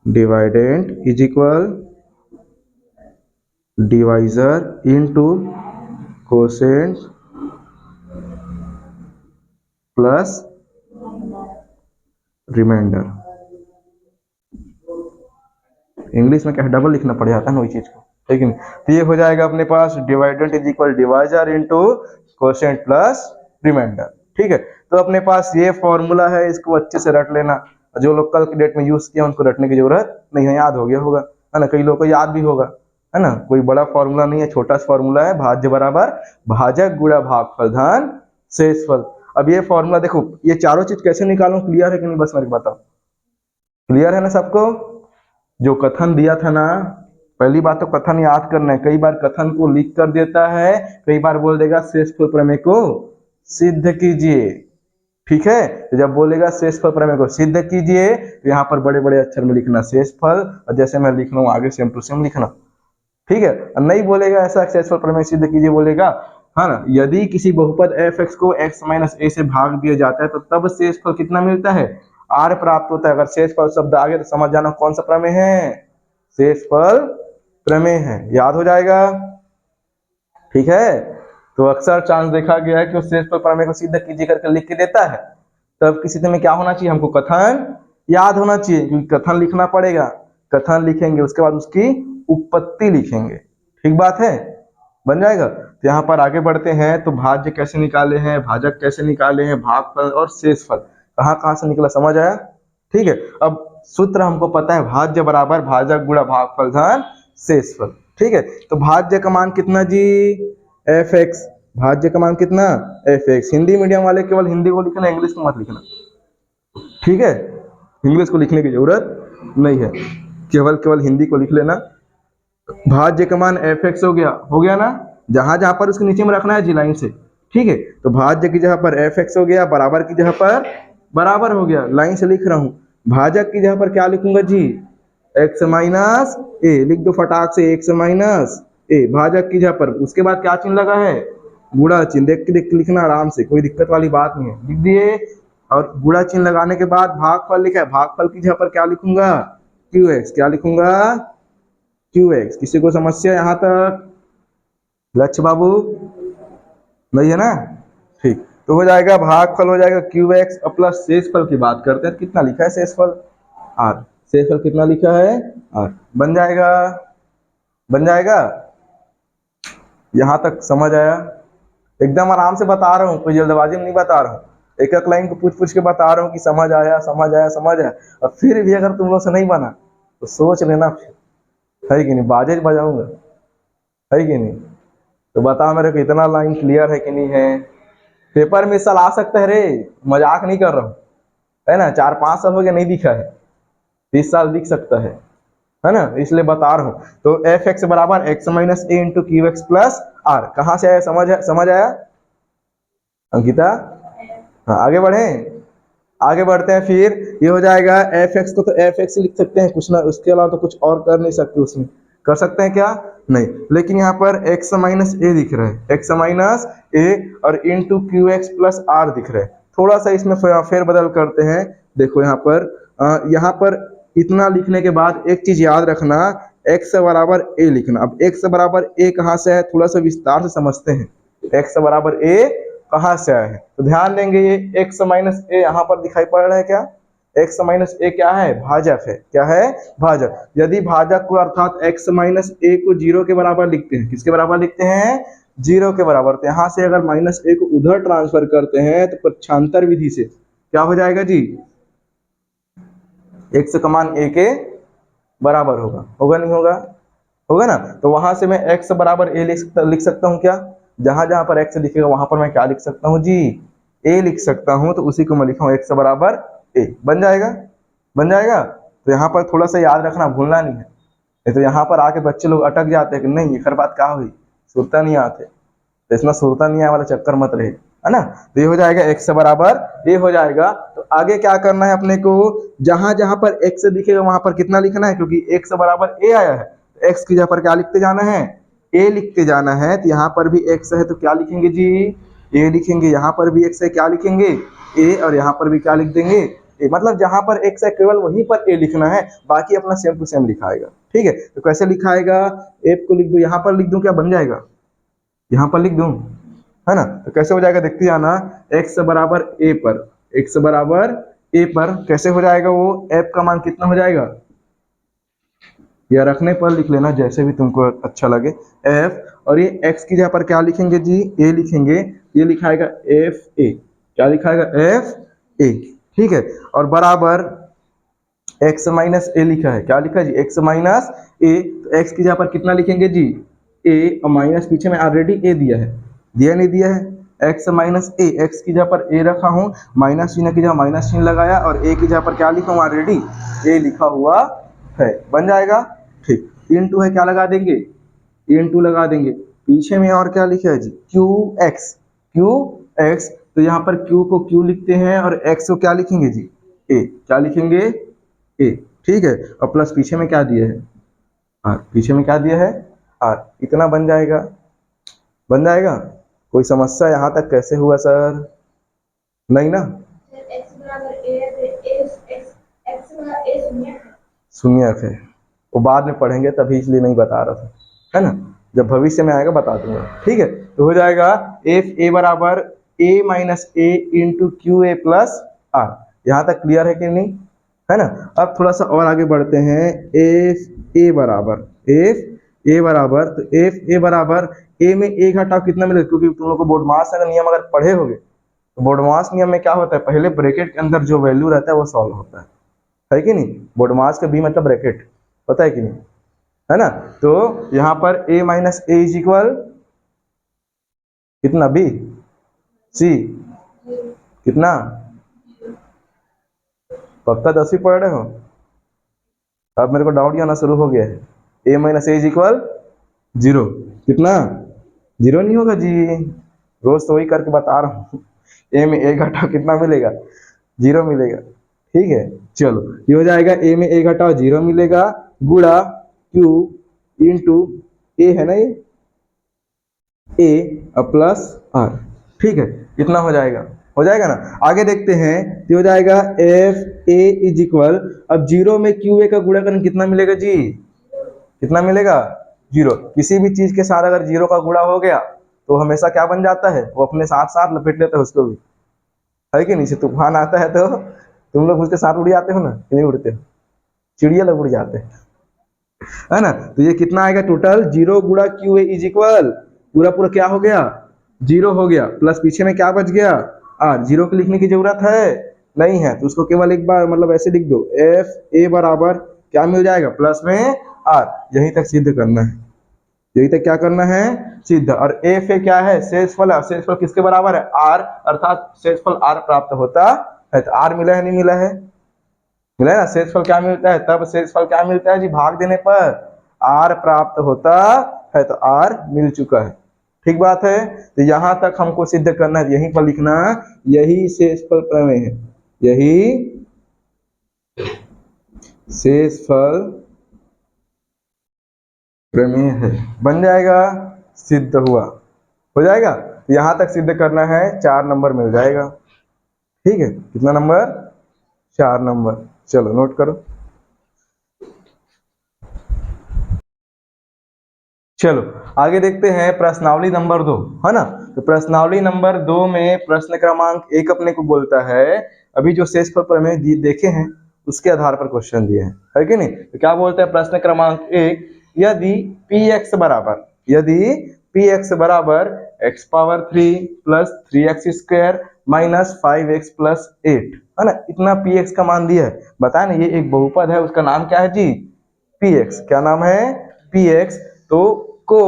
dividend is equal divisor into quotient plus remainder. English में क्या डबल लिखना पड़ जाता है ना वही चीज को, लेकिन तो ये हो जाएगा अपने पास dividend is equal divisor into quotient plus remainder, ठीक है। तो अपने पास ये फॉर्मूला है, इसको अच्छे से रट लेना। जो लोग कल की डेट में यूज किया उनको रटने की जरूरत नहीं है, याद हो गया होगा, है ना। कई लोग को याद भी होगा, है ना, कोई बड़ा फॉर्मूला नहीं है, छोटा सा फॉर्मूला है, भाज्य बराबर भाजक गुणा भागफल धन शेषफल। अब ये फॉर्मूला देखो, ये चारों चीज कैसे निकालूं, क्लियर है कि नहीं, बस मेरे को बताओ, क्लियर है ना सबको। जो कथन दिया था ना, पहली बात तो कथन याद करना है। कई बार कथन को लिख कर देता है, कई बार बोल देगा शेषफल प्रमेय को सिद्ध कीजिए, ठीक है। तो जब बोलेगा शेषफल प्रमेय को सिद्ध कीजिए, तो यहाँ पर बड़े बड़े अक्षर में लिखना शेषफल, और जैसे मैं लिख रहा हूँ आगे सेम टू सेम लिखना, ठीक है। और नहीं बोलेगा ऐसा शेषफल प्रमेय सिद्ध कीजिए बोलेगा, हाँ ना, यदि किसी बहुपद f(x) को x माइनस a से भाग दिया जाता है तो तब शेषफल कितना मिलता है, r प्राप्त होता है। अगर शेषफल शब्द आ गया तो समझ जाना कौन सा प्रमेय है, शेषफल प्रमेय है, याद हो जाएगा, ठीक है। तो अक्सर चांस देखा गया है कि वो शेषफल प्रमेय को सिद्ध कीजिए करके लिख के देता है, तब किसी में क्या होना चाहिए, हमको कथन याद होना चाहिए, क्योंकि कथन लिखना पड़ेगा। कथन लिखेंगे उसके बाद उसकी उत्पत्ति लिखेंगे, ठीक बात है, बन जाएगा। तो यहाँ पर आगे बढ़ते हैं, तो भाज्य कैसे निकाले हैं, भाजक कैसे निकाले हैं, भागफल और शेषफल कहाँ कहाँ से निकला, समझ आया, ठीक है। अब सूत्र हमको पता है, भाज्य बराबर भाजक गुणा भागफल धन शेषफल, ठीक है। तो भाज्य का मान कितना जी, f(x), भाज्य का मान कितना f(x). हिंदी मीडियम वाले केवल हिंदी को लिखना, इंग्लिश को मत लिखना, ठीक है। इंग्लिश को लिखने की जरूरत नहीं है, केवल केवल हिंदी को लिख लेना। भाज्य का मान f(x) हो गया ना, जहां जहां पर उसके नीचे में रखना है जी लाइन से, ठीक है। तो भाज्य की जगह पर f(x) हो गया, बराबर की जगह पर बराबर हो गया, लाइन से लिख रहा हूं। भाजक की जगह पर क्या लिखूंगा जी, x माइनस ए, लिख दो फटाक से, x माइनस ए भाजक की जगह पर, उसके बाद क्या चिन्ह लगा है, गुणा चिन्ह, देख के लिखना आराम से, कोई दिक्कत वाली बात नहीं है, लिख दिए। और गुणा चिन्ह लगाने के बाद भागफल लिखा है, भागफल की जगह पर क्या लिखूंगा, qx, क्या लिखूंगा qx। किसी को समस्या यहाँ तक, लक्ष्य बाबू नहीं है ना, ठीक। तो हो जाएगा भागफल हो जाएगा qx प्लस शेषफल की बात करते हैं, कितना लिखा है शेषफल r, शेषफल कितना लिखा है r, बन जाएगा, बन जाएगा। यहां तक समझ आया, एकदम आराम से बता रहा हूँ, कोई जल्दबाजी में नहीं बता रहा हूँ, एक एक लाइन को पूछ पूछ के बता रहा हूँ कि समझ आया समझ आया समझ आया। और फिर भी अगर तुम लोग से नहीं बना तो सोच लेना फिर, है कि नहीं, बाजे बजाऊंगा, है कि नहीं। तो बताओ मेरे को इतना लाइन क्लियर है कि नहीं है। पेपर में साल आ सकता है रे, मजाक नहीं कर रहा हूँ, है ना, 4-5 साल हो गया नहीं दिखा है, 30 साल दिख सकता है ना, इसलिए बता रहा हूँ। तो f(x) बराबर x minus a into qx plus r, कहाँ से आया, समझ आया अंकिता, हाँ आगे बढ़े, आगे बढ़ते हैं। फिर ये हो जाएगा f(x) को तो f(x) लिख सकते हैं, कुछ ना उसके अलावा तो कुछ और कर नहीं सकते, उसमें कर सकते हैं क्या, नहीं। लेकिन यहाँ पर x माइनस ए दिख रहा है, x माइनस ए और इंटू qx प्लस आर दिख रहा है। थोड़ा सा इसमें फेर बदल करते हैं, देखो यहाँ पर इतना लिखने के बाद एक चीज याद रखना, x बराबर a लिखना। अब x बराबर a कहाँ से है, थोड़ा सा विस्तार से समझते हैं, x बराबर a कहाँ से आया है। तो ध्यान देंगे, ये x माइनस ए यहाँ पर दिखाई पड़ रहा है क्या, x माइनस ए क्या है, भाजक है, क्या है, भाजक। यदि भाजक को अर्थात x माइनस ए को 0 के बराबर लिखते हैं, किसके बराबर लिखते हैं, 0 के बराबर। तो यहाँ से अगर माइनस ए को उधर ट्रांसफर करते हैं तो पक्षांतर विधि से क्या हो जाएगा जी, x का मान a के बराबर होगा, होगा नहीं होगा, होगा ना। तो वहां से मैं x बराबर a लिख सकता हूँ क्या, जहां जहां पर x दिखेगा वहां पर मैं क्या लिख सकता हूँ जी, a लिख सकता हूँ, तो उसी को मैं लिखा हूँ x बराबर a, बन जाएगा, बन जाएगा। तो यहाँ पर थोड़ा सा याद रखना, भूलना नहीं है, नहीं तो यहाँ पर आके बच्चे लोग अटक जाते हैं कि नहीं ये बात क्या हुई, सुरता नहीं आते, तो इसमें सुरता नहीं आए वाला चक्कर मत रहे, है ना। तो ये हो जाएगा x बराबर ये हो जाएगा। तो आगे क्या करना है अपने को, जहां जहां पर x दिखेगा वहां पर कितना लिखना है, क्योंकि x बराबर a आया है, तो x की जगह पर क्या लिखते जाना है, a लिखते जाना है। तो यहाँ पर भी x है तो क्या लिखेंगे जी, a लिखेंगे, यहाँ पर भी x है क्या लिखेंगे a, और यहाँ पर भी क्या लिख देंगे a, मतलब जहां पर x है केवल वहीं पर a लिखना है, बाकी अपना सेम टू सेम लिखाएगा, ठीक है। तो कैसे लिखाएगा, f को लिख दो, यहाँ पर लिख दूं, क्या बन जाएगा, यहाँ पर लिख दूं, है ना। तो कैसे हो जाएगा देखते जाना, x बराबर a पर, x बराबर a पर कैसे हो जाएगा, वो f का मान कितना हो जाएगा, या रखने पर लिख लेना जैसे भी तुमको अच्छा लगे, f, और ये x की जगह पर क्या लिखेंगे जी, a लिखेंगे, ये लिखाएगा f a, क्या लिखाएगा f a, ठीक है। और बराबर x माइनस ए लिखा है, क्या लिखा है जी, x माइनस ए, तो x की जगह पर कितना लिखेंगे जी a, और माइनस पीछे में ऑलरेडी a दिया है, दिया नहीं दिया है, x माइनस ए, x की जगह पर a रखा हूँ, माइनस चिन्ह की जगह माइनस चिन्ह लगाया, और a की जगह पर क्या लिखा हूँ, ऑलरेडी a लिखा हुआ है, बन जाएगा, ठीक। इंटू है, क्या लगा देंगे, इंटू लगा देंगे, पीछे में और क्या लिखा है जी, qx, qx तो यहाँ पर q को q लिखते हैं और x को क्या लिखेंगे जी, a। क्या लिखेंगे, a। ठीक है, और प्लस पीछे में क्या दिया है, r। पीछे में क्या दिया है, r। इतना बन जाएगा, बन जाएगा। कोई समस्या यहाँ तक कैसे हुआ सर, नहीं ना। शून्य है, वो बाद में पढ़ेंगे तभी, इसलिए नहीं बता रहा था, है ना। जब भविष्य में आएगा बता दूंगा, ठीक है। तो हो जाएगा एफ ए बराबर a minus a into q a plus r. यहाँ तक क्लियर है कि नहीं, है ना। अब थोड़ा सा और आगे बढ़ते हैं। एफ ए बराबर तो एफ ए बराबर ए में ए घटाओ कितना मिलेगा, क्योंकि तुम लोग को बोर्डमास का नियम अगर पढ़े होगे तो बोर्डमास नियम में क्या होता है, पहले ब्रैकेट के अंदर जो वैल्यू रहता है वो सॉल्व होता है कि नहीं। बोर्डमास का बी मतलब ब्रैकेट, पता है कि नहीं, है ना। तो यहाँ पर a minus A is equal कितना, बी सी कितना, पक्का 10वीं पढ़ रहे हो। अब मेरे को डाउट आना शुरू हो गया है। a minus A is equal 0, कितना, 0 नहीं होगा जी, रोज तो वही करके बता रहा हूँ। a में a घटाओ कितना मिलेगा, 0 मिलेगा, ठीक है। चलो ये हो जाएगा, a में a घटाओ 0 मिलेगा, गुणा q इंटू ए है ना, ये a प्लस r, ठीक है। इतना हो जाएगा, हो जाएगा ना। आगे देखते हैं, तो हो जाएगा एफ ए इज इक्वल, अब 0 में क्यू ए का गुणा करें कितना मिलेगा जी, कितना मिलेगा, 0। किसी भी चीज के साथ अगर 0 का गुणा हो गया तो हमेशा क्या बन जाता है, वो अपने साथ साथ लपेट लेता है उसको भी, है कि नहीं। से तूफान आता है तो तुम लोग उसके साथ उड़ जाते हो ना, कि नहीं उड़ते हो, चिड़िया लोग उड़ जाते हैं, है ना। तो ये कितना आएगा टोटल, 0 गुणा क्यू ए इज इक्वल, पूरा पूरा क्या हो गया, 0 हो गया, प्लस पीछे में क्या बच गया, आर। 0 को लिखने की जरूरत है नहीं है, तो उसको केवल एक बार मतलब ऐसे लिख दो, एफ ए बराबर क्या मिल जाएगा, प्लस में आर। यहीं तक सिद्ध करना है, यही तक क्या करना है, सिद्ध। और एफ ए क्या है, शेषफल है, शेषफल किसके बराबर है, आर, अर्थात शेषफल आर प्राप्त होता है। तो आर मिला है नहीं मिला है, मिला है ना। शेषफल क्या मिलता है, तब शेषफल क्या मिलता है जी, भाग देने पर आर प्राप्त होता है, तो आर मिल चुका है, ठीक बात है। तो यहां तक हमको सिद्ध करना है, यहीं पर लिखना, यही शेषफल प्रमेय है, यही शेषफल प्रमेय है। बन जाएगा, सिद्ध हुआ, हो जाएगा। तो यहां तक सिद्ध करना है, 4 नंबर मिल जाएगा, ठीक है। कितना नंबर, 4 नंबर। चलो नोट करो। चलो आगे देखते हैं प्रश्नावली नंबर 2, है ना। तो प्रश्नावली नंबर 2 में प्रश्न क्रमांक 1 अपने को बोलता है, अभी जो शेषफल प्रमेय देखे हैं उसके आधार पर क्वेश्चन दिए हैं, है कि नहीं। तो क्या बोलते हैं प्रश्न क्रमांक 1, यदि पी एक्स बराबर, यदि पी एक्स बराबर x power 3 plus 3x square minus 5x plus 8, है ना, इतना पी एक्स का मान दिया है। बताए ना, ये एक बहुपद है, उसका नाम क्या है जी, पी एक्स। क्या नाम है, पी एक्स। तो को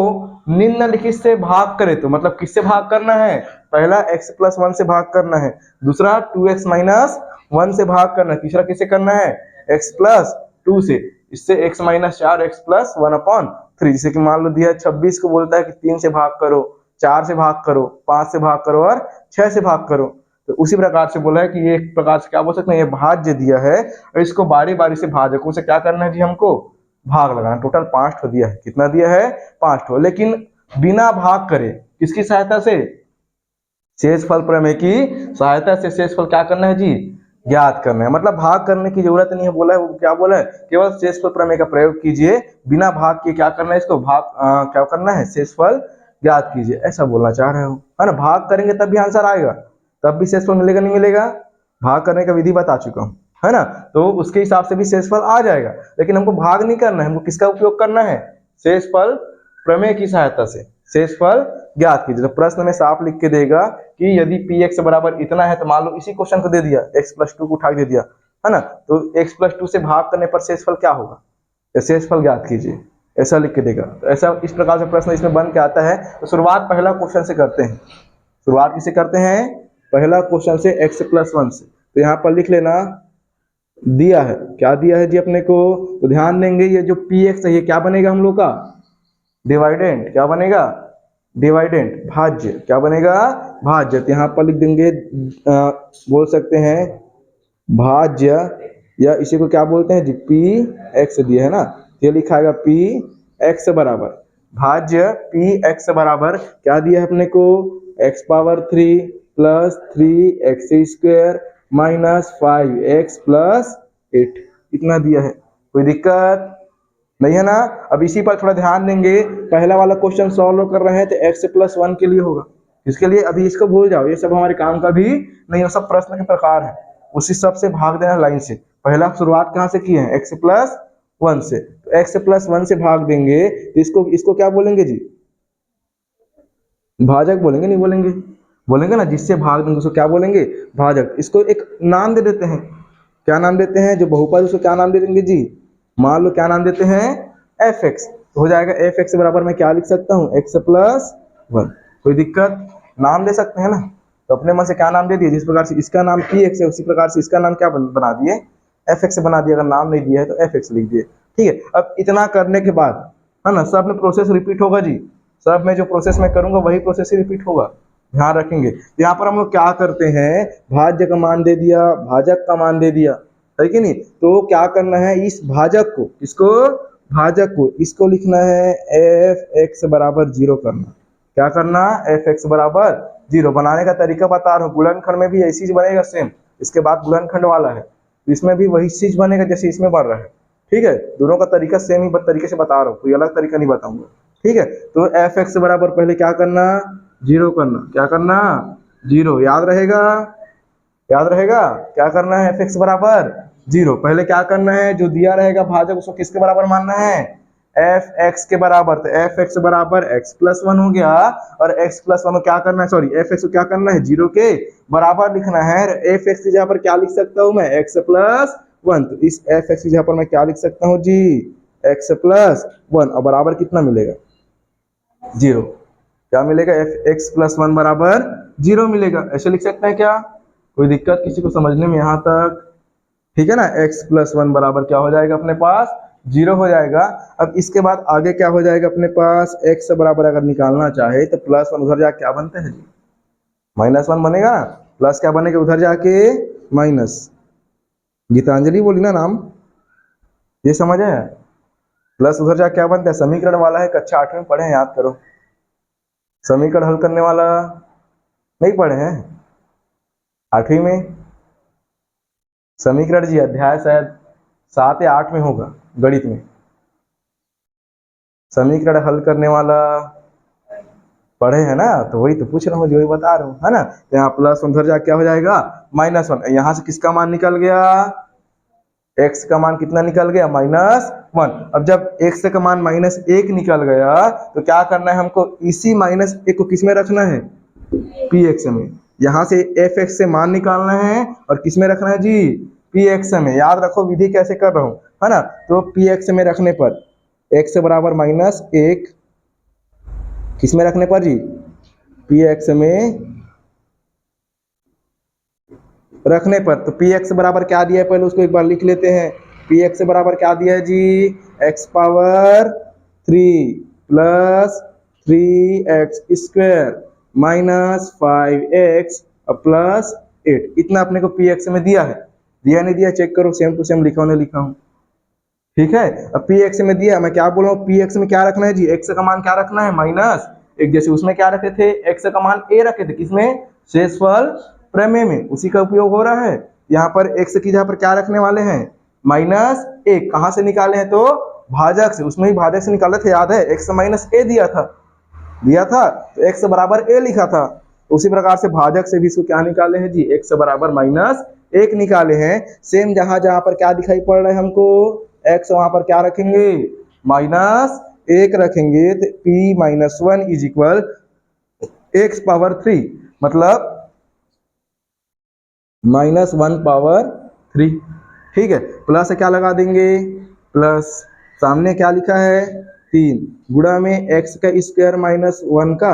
निम्नलिखित से भाग करे, तो मतलब किससे भाग करना है, पहला x प्लस 1 से भाग करना है, दूसरा 2x माइनस 1 से भाग करना है, तीसरा किससे करना है, x प्लस 2 से। इससे x माइनस 4x प्लस 1/3, जैसे कि मान लो दिया 26 को बोलता है कि 3 से भाग करो, 4 से भाग करो, 5 से भाग करो और 6 से भाग करो। तो उसी प्रकार से बोला है कि ये एक प्रकार से क्या बोल सकते हैं, ये भाज्य दिया है और इसको बारी बारी से भाजकों से क्या करना है जी, हमको भाग लगाना। टोटल 5 ठो दिया है, कितना दिया है, 5 ठो, लेकिन बिना भाग करे, किसकी सहायता से, शेषफल प्रमेय की सहायता से शेषफल क्या करना है जी, ज्ञात करना है। मतलब भाग करने की जरूरत नहीं है, बोला है वो क्या बोला है, केवल शेषफल प्रमेय का प्रयोग कीजिए, बिना भाग के क्या करना है, इसको भाग क्या करना है, शेषफल ज्ञात कीजिए, ऐसा बोलना चाह रहे हो, है ना। भाग करेंगे तब भी आंसर आएगा, तब भी शेषफल मिलेगा नहीं मिलेगा, भाग करने का विधि बता चुका हूं, है ना। तो उसके हिसाब से भी शेषफल आ जाएगा, लेकिन हमको भाग नहीं करना है, हमको किसका उपयोग करना है, शेषफल प्रमेय की सहायता से शेषफल ज्ञात कीजिए। तो प्रश्न में साफ लिख के देगा कि यदि पी एक्स बराबर इतना है, तो मान लो इसी क्वेश्चन को दे दिया, x प्लस 2 को उठा के दे दिया, है ना, तो x प्लस 2 से भाग करने पर शेषफल क्या होगा, तो शेषफल ज्ञात कीजिए, ऐसा लिख के देगा। तो ऐसा इस प्रकार से प्रश्न इसमें बन के आता है। तो शुरुआत पहला क्वेश्चन से करते हैं, शुरुआत किसे करते हैं, पहला क्वेश्चन से x प्लस 1 से। तो यहाँ पर लिख लेना, दिया है, क्या दिया है जी अपने को, तो ध्यान देंगे ये जो पी एक्स है ये क्या बनेगा हम लोग का, डिवाइडेंड, क्या बनेगा, डिवाइडेंट भाज्य, क्या बनेगा भाज्य। तो यहाँ पर लिख देंगे बोल सकते हैं भाज्य, या इसी को क्या बोलते हैं जी पी एक्स दिया है ना, ये लिखा है पी एक्स बराबर भाज्य पी एक्स बराबर क्या दिया है अपने को x power 3 plus 3x square minus 5x plus 8, इतना दिया है। कोई दिक्कत नहीं है ना। अब इसी पर थोड़ा ध्यान देंगे, पहला वाला क्वेश्चन सॉल्व कर रहे हैं तो x प्लस 1 के लिए होगा, इसके लिए अभी इसको भूल जाओ, ये सब हमारे काम का भी नहीं है, सब प्रश्न के प्रकार है, उसी सब से भाग देना लाइन से। पहला शुरुआत कहाँ से किए हैं x प्लस 1 से, तो x प्लस 1 से भाग देंगे तो इसको इसको क्या बोलेंगे जी भाजक बोलेंगे, नहीं बोलेंगे बोलेंगे ना, जिससे भाग देंगे उसको क्या बोलेंगे भाजक। इसको एक नाम दे देते हैं, क्या नाम देते हैं, जो बहुपद उसको क्या नाम दे देंगे जी, मान लो क्या नाम देते हैं एफ एक्स, तो हो जाएगा एफ एक्स बराबर मैं क्या लिख सकता हूँ एक्स प्लस 1। कोई दिक्कत, नाम दे सकते हैं ना, तो अपने मन से क्या नाम दे दिए, जिस प्रकार से इसका नाम पी एक्स है उसी प्रकार से इसका नाम क्या बना दिए एफ एक्स बना दिया, अगर नाम नहीं दिया है तो एफ एक्स लिख दिए। ठीक है, अब इतना करने के बाद है ना सब में प्रोसेस रिपीट होगा जी, सब में जो प्रोसेस मैं करूंगा वही प्रोसेस ही रिपीट होगा, ध्यान रखेंगे। यहाँ पर हम लोग क्या करते हैं, भाज्य का मान दे दिया, भाजक का मान दे दिया, है कि नहीं, तो क्या करना है इस भाजक को, इसको भाजक को इसको लिखना है एफ एक्स बराबर 0 करना। क्या करना, एफ एक्स बराबर 0 बनाने का तरीका बता रहा हूँ, गुणनखंड में भी ऐसी चीज बनेगा सेम, इसके बाद गुणनखंड वाला है तो इसमें भी वही चीज बनेगा जैसे इसमें बन रहा है। ठीक है, दोनों का तरीका सेम ही तरीके से बता रहा हूँ, कोई अलग तरीका नहीं बताऊंगा। ठीक है, तो एफ एक्स बराबर पहले क्या करना 0 करना, क्या करना 0, याद रहेगा, याद रहेगा क्या करना है एफ एक्स बराबर 0, पहले क्या करना है जो दिया रहेगा भाजक उसको किसके बराबर मानना है एफ एक्स के बराबर, तो एफ एक्स बराबर एक्स प्लस 1 हो गया, और एक्स प्लस 1 को क्या करना है, सॉरी एफ एक्स को क्या करना है 0 के बराबर लिखना है, एफ एक्स की जगह पर क्या लिख सकता हूं मैं एक्स प्लस 1, तो इस एफ एक्स की जगह पर मैं क्या लिख सकता हूँ जी एक्स प्लस 1, और बराबर कितना मिलेगा 0, क्या मिलेगा एफ एक्स प्लस 1 बराबर 0 मिलेगा, ऐसे लिख सकते हैं क्या, कोई दिक्कत किसी को समझने में यहाँ तक, ठीक है ना। x प्लस 1 बराबर क्या हो जाएगा अपने पास 0 हो जाएगा। अब इसके बाद आगे क्या हो जाएगा अपने पास, x बराबर अगर निकालना चाहे तो प्लस 1 उधर जाके क्या बनते हैं जी माइनस 1 बनेगा ना, प्लस क्या बनेगा उधर जाके माइनस, गीतांजलि बोली ना नाम, ये समझ है, प्लस उधर जाके क्या बनता है, समीकरण वाला है, कक्षा 8 में पढ़े हैं, याद करो, समीकरण हल करने वाला नहीं पढ़े हैं 8वीं में, समीकरण जी अध्याय शायद 7 या 8 में होगा गणित में, समीकरण हल करने वाला पढ़े हैं ना, तो वही तो पूछ रहा हूँ, जो ही बता रहा हूँ है ना। तो यहाँ प्लस उधर जाके क्या हो जाएगा -1, यहाँ से किसका मान निकल गया x का मान कितना निकल गया -1। अब जब x का मान -1 निकल गया तो क्या करना है हमको, इसी -1 को किस में रखना है px में, यहाँ से fx से मान निकालना है और किस में रखना है जी px में, याद रखो विधि कैसे कर रहा हूँ है ना। तो px में रखने पर x बराबर -1 किस में रखने पर जी px में रखने पर, तो px बराबर क्या दिया है पहले उसको एक बार लिख लेते हैं, px बराबर क्या दिया है जी x power 3 plus 3x square minus 5x plus 8, इतना अपने को px में दिया है, दिया नहीं दिया चेक करो, सेम टू सेम लिखा हूं नहीं लिखा हूं, ठीक है। अब px में दिया, मैं क्या बोल रहा हूँ px में क्या रखना है जी x का मान क्या रखना है -1, जैसे उसमें क्या रखे थे x का मान a रखे थे, किसमें शेषफल प्रमेय में, उसी का उपयोग हो रहा है। यहाँ पर x की जगह पर क्या रखने वाले हैं -1, कहाँ से निकाले हैं तो भाजक से, उसमें ही भाजक से निकाले थे, याद है x -a दिया था तो x बराबर a लिखा था, उसी प्रकार से भाजक से भी इसको क्या निकाले हैं जी x बराबर -1 निकाले हैं। सेम जहां जहां पर क्या दिखाई पड़ रहा है हमको x, वहां पर क्या रखेंगे -1 रखेंगे, तो p-1 is equal x power 3, मतलब -1 पावर 3, ठीक है। प्लस से क्या लगा देंगे, प्लस सामने क्या लिखा है 3 गुणा में x का स्क्वायर -1 का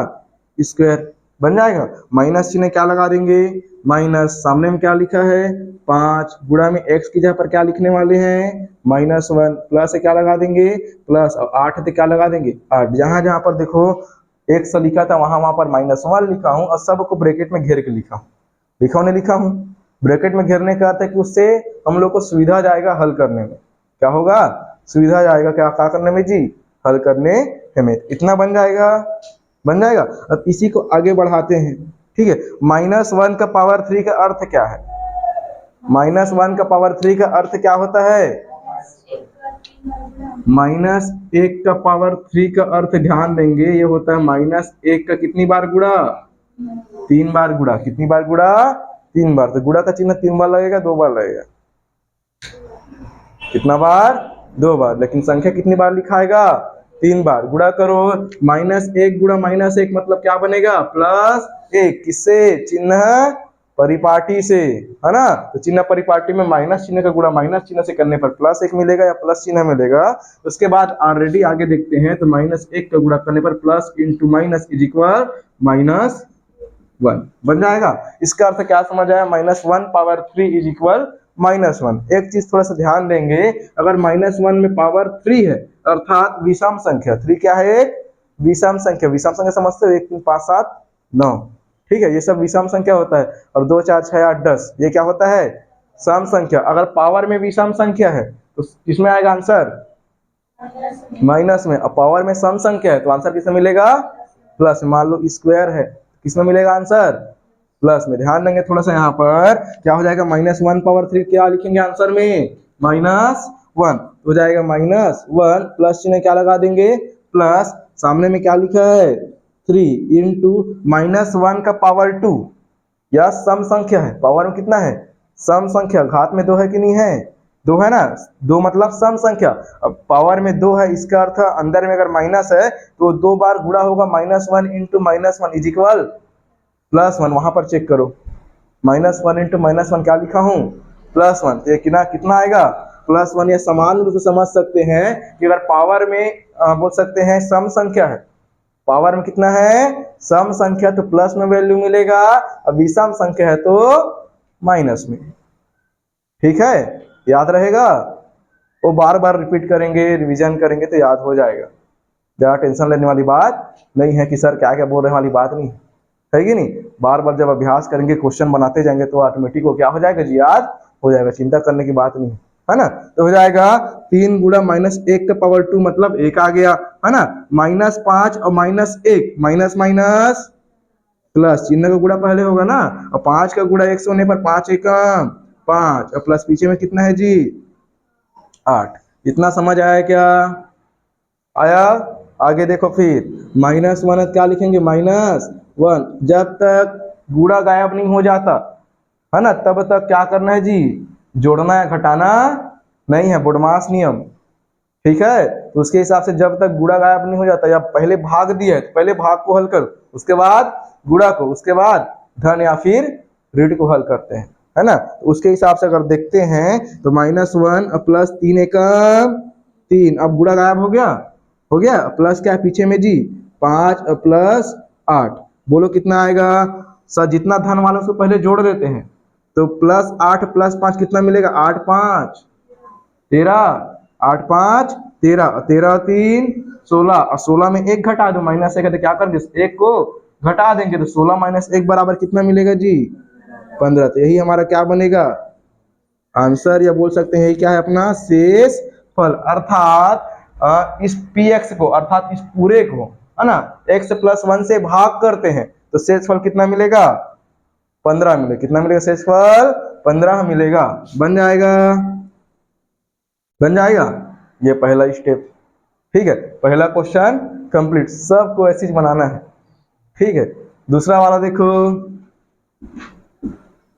स्क्वायर बन जाएगा, माइनस चिन्ह क्या लगा देंगे माइनस, सामने में क्या लिखा है 5 गुणा में x की जगह पर क्या लिखने वाले हैं -1, प्लस से क्या लगा देंगे प्लस, और 8 से क्या लगा देंगे 8, जहां जहां पर देखो x लिखा था वहां पर -1 लिखा हूं और सबको ब्रैकेट में घेर के लिखा हूं। लिखा हूं ब्रैकेट में घेरने का अर्थ है कि उससे हम लोग को सुविधा जाएगा हल करने में। क्या होगा? सुविधा जाएगा क्या करने में जी? हल करने में। इतना बन जाएगा, बन जाएगा। अब इसी को आगे बढ़ाते हैं, ठीक है। -1 का पावर 3 का अर्थ क्या है? -1 का पावर 3 का अर्थ क्या होता है? -1 का पावर 3 का अर्थ ध्यान देंगे, ये होता है -1 का कितनी बार गुणा? 3 बार गुणा। कितनी बार गुणा? 3 बार। तो गुणा का चिन्ह 3 बार लगेगा, 2 बार लगेगा? कितना बार? 2 बार। लेकिन संख्या कितनी बार लिखाएगा? 3 बार। गुणा करो, -1 गुणा -1 मतलब क्या बनेगा? +1। किससे? चिन्ह परिपाटी से, है ना। तो चिन्ह परिपाटी में माइनस चिन्ह का गुणा माइनस चिन्ह से करने पर +1 मिलेगा या प्लस चिन्ह मिलेगा। उसके बाद ऑलरेडी आगे देखते हैं, तो -1 का गुणा करने पर plus into minus is equal -1 बन जाएगा। इसका अर्थ क्या समझ आया? -1 पावर 3 इज इक्वल -1। एक चीज थोड़ा सा ध्यान देंगे, अगर -1 में पावर 3 है अर्थात विषम संख्या, 3 क्या है? एक विषम संख्या। विषम संख्या समझते हो? 1 3 5 7 9, ठीक है। ये सब विषम संख्या होता है। और 2 4 6 8 10 ये क्या होता है? सम संख्या। अगर पावर में विषम संख्या है तो किसमें आएगा आंसर? माइनस में। और पावर में सम संख्या है तो आंसर किसमें मिलेगा? प्लस। मान लो स्क्वायर है, किसमें मिलेगा आंसर? प्लस में। ध्यान देंगे थोड़ा सा, यहाँ पर क्या हो जाएगा? -1 पावर 3 क्या लिखेंगे आंसर में? -1 हो जाएगा। -1 प्लस चिन्ह क्या लगा देंगे? प्लस। सामने में क्या लिखा है? 3 इंटू -1 का पावर 2। यह सम संख्या है। पावर में कितना है? सम संख्या। घात में 2 है कि नहीं है? 2 है ना। 2 मतलब सम संख्या। अब पावर में 2 है, इसका अर्थ अंदर में अगर माइनस है तो 2 बार गुणा होगा। -1 इंटू -1 इज इक्वल +1। वहां पर चेक करो, -1 इंटू -1 क्या लिखा हूं? +1। तो ये कितना आएगा? +1। ये समान रूप से समझ सकते हैं कि अगर पावर में बोल सकते हैं सम संख्या है, पावर में कितना है? सम संख्या, तो प्लस में वैल्यू मिलेगा। अब विषम संख्या है तो माइनस में। ठीक है, याद रहेगा। वो बार बार रिपीट करेंगे, रिवीजन करेंगे तो याद हो जाएगा। ज्यादा टेंशन लेने वाली बात नहीं है कि सर क्या क्या बोल रहे वाली बात नहीं है कि नहीं। बार बार जब अभ्यास करेंगे, क्वेश्चन बनाते जाएंगे तो ऑटोमेटिक वो क्या हो जाएगा जी? याद हो जाएगा। चिंता करने की बात नहीं है ना। तो हो जाएगा 3 गुणा -1 का पावर 2 मतलब 1 आ गया, है ना। -5 और -1 माइनस माइनस प्लस। चिन्ह का गुणा पहले होगा ना। और 5 का गुणा 1 से होने पर 5 एकम 5 और प्लस पीछे में कितना है जी? 8। इतना समझ आया क्या? आया। आगे देखो फिर -1 क्या लिखेंगे? -1। जब तक गुणा गायब नहीं हो जाता, है ना, तब तक क्या करना है जी? जोड़ना है, घटाना नहीं है। बुडमास नियम, ठीक है। तो उसके हिसाब से जब तक गुणा गायब नहीं हो जाता, या पहले भाग दिया है तो पहले भाग को हल कर, उसके बाद गुणा को, उसके बाद धन या फिर ऋण को हल करते हैं, है ना। तो उसके हिसाब से अगर देखते हैं तो -1 प्लस 3 एकम 3। अब गुणा गायब हो गया, हो गया। प्लस क्या है पीछे में जी? 5 प्लस 8। बोलो कितना आएगा? सर जितना धन वाला उसको पहले जोड़ देते हैं, तो +8 + 5 कितना मिलेगा? 8 5 13, 8 5 13, 13 3 16, और 16 में 1 घटा दो। -1 है तो क्या कर देंगे? 1 को घटा देंगे तो 16 - 1 बराबर कितना मिलेगा जी? 15। तो यही हमारा क्या बनेगा? आंसर, या बोल सकते हैं क्या है अपना? शेष फल। अर्थात इस px को, अर्थात इस पूरे को, है ना, x + 1 से भाग करते हैं तो शेष फल कितना मिलेगा? 15 मिलेगा। कितना मिलेगा? शेष फल 15 मिलेगा। बन जाएगा, बन जाएगा। ये पहला स्टेप, ठीक है। पहला क्वेश्चन कंप्लीट। सबको ऐसे ही बनाना है, ठीक है। दूसरा वाला देखो,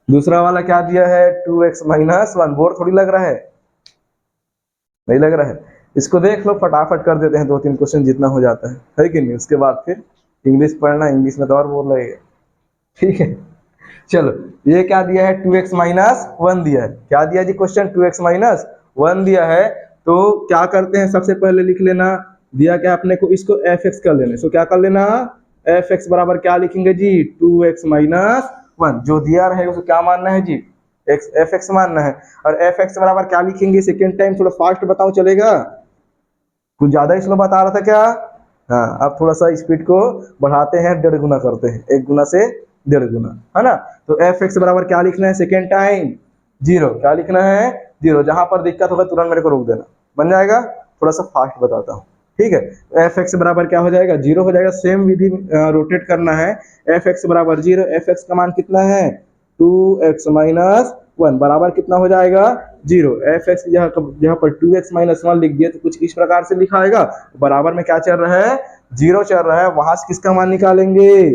दूसरा वाला क्या दिया है? 2x - 1। बोर थोड़ी लग रहा है? नहीं लग रहा है। इसको देख लो, फटाफट कर देते हैं, 2-3 क्वेश्चन जितना हो जाता है कि नहीं। उसके बाद फिर इंग्लिश पढ़ना, इंग्लिश में तो और बोर लगेगा, ठीक है। चलो, ये क्या दिया है? 2x - 1 दिया है। क्या दिया जी? क्वेश्चन 2x - 1 दिया है। तो क्या करते हैं? सबसे पहले लिख लेना, दिया क्या अपने को? इसको fx कर लेना। इसको क्या कर लेना? fx बराबर क्या लिखेंगे जी? 2x - 1। जो दिया रहेगा उसको क्या मानना है जी? fx मानना है। और fx बराबर क्या लिखेंगे? सेकेंड टाइम थोड़ा फास्ट बताओ, चलेगा? कुछ ज्यादा स्लो बता रहा था क्या? हाँ, अब थोड़ा सा स्पीड को बढ़ाते हैं, 1.5 गुना करते हैं, 1 गुना से 1.5 गुना, है ना। तो एफ एक्स बराबर क्या लिखना है सेकेंड टाइम, 0। क्या लिखना है, 0। जहां पर दिक्कत होगा तुरंत मेरे को रोक देना, बन जाएगा। थोड़ा सा फास्ट बताता हूँ, ठीक है। एफ एक्स बराबर क्या हो जाएगा, 0 हो जाएगा। सेम विधि रोटेट करना है। एफ एक्स बराबर 0, एफ एक्स का मान कितना है 2x माइनस 1 बराबर कितना हो जाएगा 0। एफ एक्स जहाँ पर 2x माइनस 1 लिख दिया तो कुछ इस प्रकार से लिखा आएगा। बराबर में क्या चल रहा है, 0 चल रहा है। वहां से किसका मान निकालेंगे,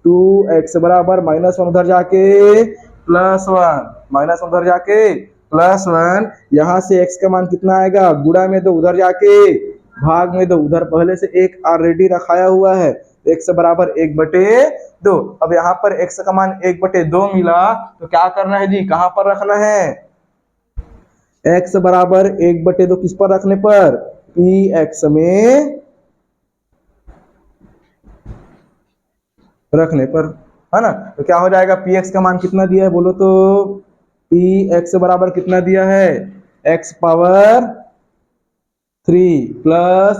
2x बराबर माइनस 1 उधर जाके प्लस 1, माइनस उधर जाके प्लस 1। यहाँ से x का मान कितना आएगा, गुणा में 2 उधर जाके भाग में 2, उधर पहले से एक ऑलरेडी रखाया हुआ है। x बराबर 1/2। अब यहाँ पर x का मान 1/2 मिला तो क्या करना है जी, कहां पर रखना है, x बराबर 1/2 किस पर रखने पर, px में रखने पर, है ना। तो क्या हो जाएगा, px का मान कितना दिया है बोलो तो, px बराबर कितना दिया है, x power 3 plus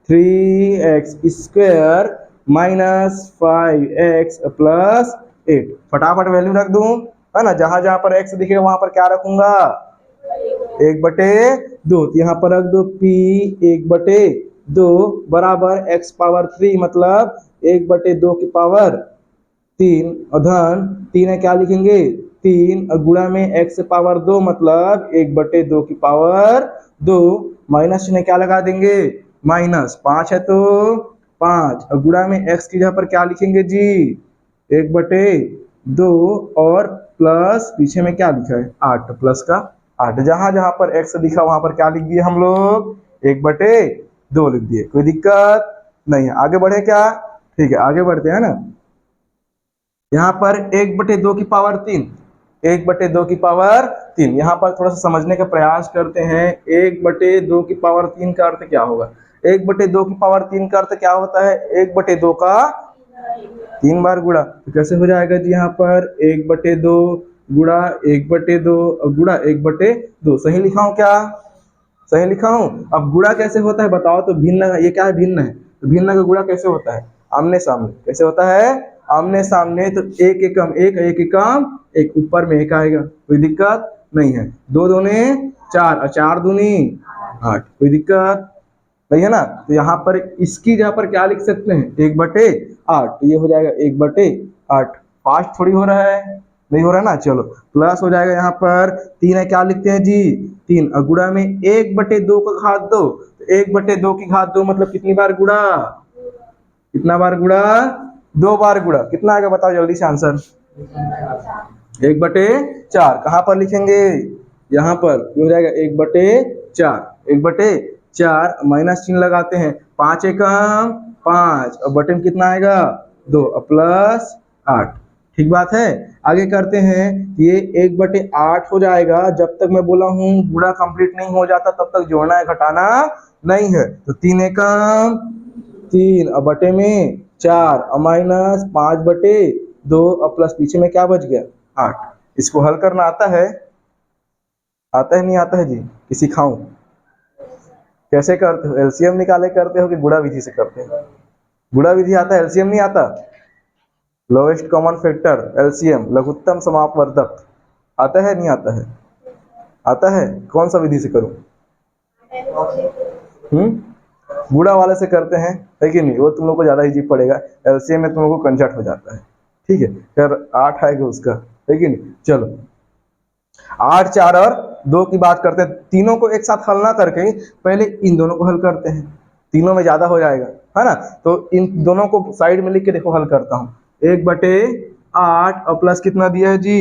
3x square minus 5x plus 8। फटाफट वैल्यू रख दूं, है ना। जहां जहां पर x दिखेगा वहां पर क्या रखूंगा, 1/2। तो यहाँ पर रख दो p 1/2 बराबर x पावर 3 मतलब 1/2 की पावर 3 और धन 3 है, क्या लिखेंगे 3 और गुणा में x पावर 2 मतलब 1/2 की पावर 2 माइनस चिन्ह क्या लगा देंगे, माइनस 5 है तो 5 और गुणा में x की जगह पर क्या लिखेंगे जी 1/2 और प्लस पीछे में क्या लिखा है 8, प्लस का 8। जहां जहां पर x लिखा वहां पर क्या लिख दिए हम लोग 1/2 लिख दिए। कोई दिक्कत नहीं है, आगे बढ़े क्या, ठीक है आगे बढ़ते हैं ना। यहाँ पर 1/2 की पावर 3, 1/2 की पावर 3। यहाँ पर थोड़ा सा समझने का प्रयास करते हैं। 1/2 की पावर 3 का अर्थ क्या होगा, 1/2 की पावर 3 का अर्थ क्या होता है, 1/2 का 3 बार गुणा। तो कैसे हो जाएगा जी, यहाँ पर 1/2 गुणा 1/2 गुणा 1/2। सही लिखा हूँ क्या, सही लिखा हूँ। अब गुणा कैसे होता है बताओ तो, भिन्न, ये क्या है भिन्न है, तो भिन्न का गुणा कैसे होता है, आमने सामने। कैसे होता है, आमने सामने। तो एक एकम एक, एक एकम एक, ऊपर में एक आएगा, कोई दिक्कत नहीं है। 2 दूने 4 और 4 दूनी 8, कोई दिक्कत नहीं है ना। तो यहाँ पर इसकी जगह पर क्या लिख सकते हैं 1/8, तो ये हो जाएगा 1/8। फास्ट थोड़ी हो रहा है, नहीं हो रहा ना। चलो प्लस हो जाएगा, यहाँ पर 3 है, क्या लिखते हैं जी 3 और गुणा में 1/2 का घात 2। तो 1/2 की घात 2 मतलब कितनी बार गुणा, कितना बार गुणा, 2 बार गुणा। कितना आएगा बताओ जल्दी से आंसर, 1/4। कहां पर लिखेंगे, यहाँ पर ये हो जाएगा 1/4, 1/4 माइनस चिन्ह लगाते हैं, 5 एकम 5 और बटे में कितना आएगा 2 और प्लस 8। ठीक बात है। आगे करते हैं, ये 1/8 हो जाएगा। जब तक मैं बोला हूं गुणा कंप्लीट नहीं हो जाता तब तक जोड़ना है, घटाना नहीं है। तो 3 एकम 3 और बटे में 4 और माइनस 5/2 और प्लस पीछे में क्या बच गया 8। इसको हल करना आता है, आता है नहीं आता है जी कि सिखाऊं, कैसे करते हो, एलसीएम निकाले करते हो कि गुणा विधि से करते हो, गुणा विधि आता है, एलसीएम नहीं आता। लोएस्ट कॉमन फैक्टर एलसीएम, लघुत्तम समापवर्धक आता है नहीं आता है, आता है। कौन सा विधि से करूं, गुणा वाले से करते हैं, है कि नहीं, वो तुम लोग को ज्यादा इजी पड़ेगा। एलसीएम में तुम लोग को कंजट हो जाता है, ठीक है। फिर 8 आएगा उसका, है कि नहीं। चलो 8, 4 और 2 की बात करते हैं। तीनों को एक साथ हल ना करके पहले इन दोनों को हल करते हैं, तीनों में ज्यादा हो जाएगा, है ना। तो इन दोनों को साइड में लिख के देखो, हल करता हूं। 1/8 और प्लस कितना दिया है जी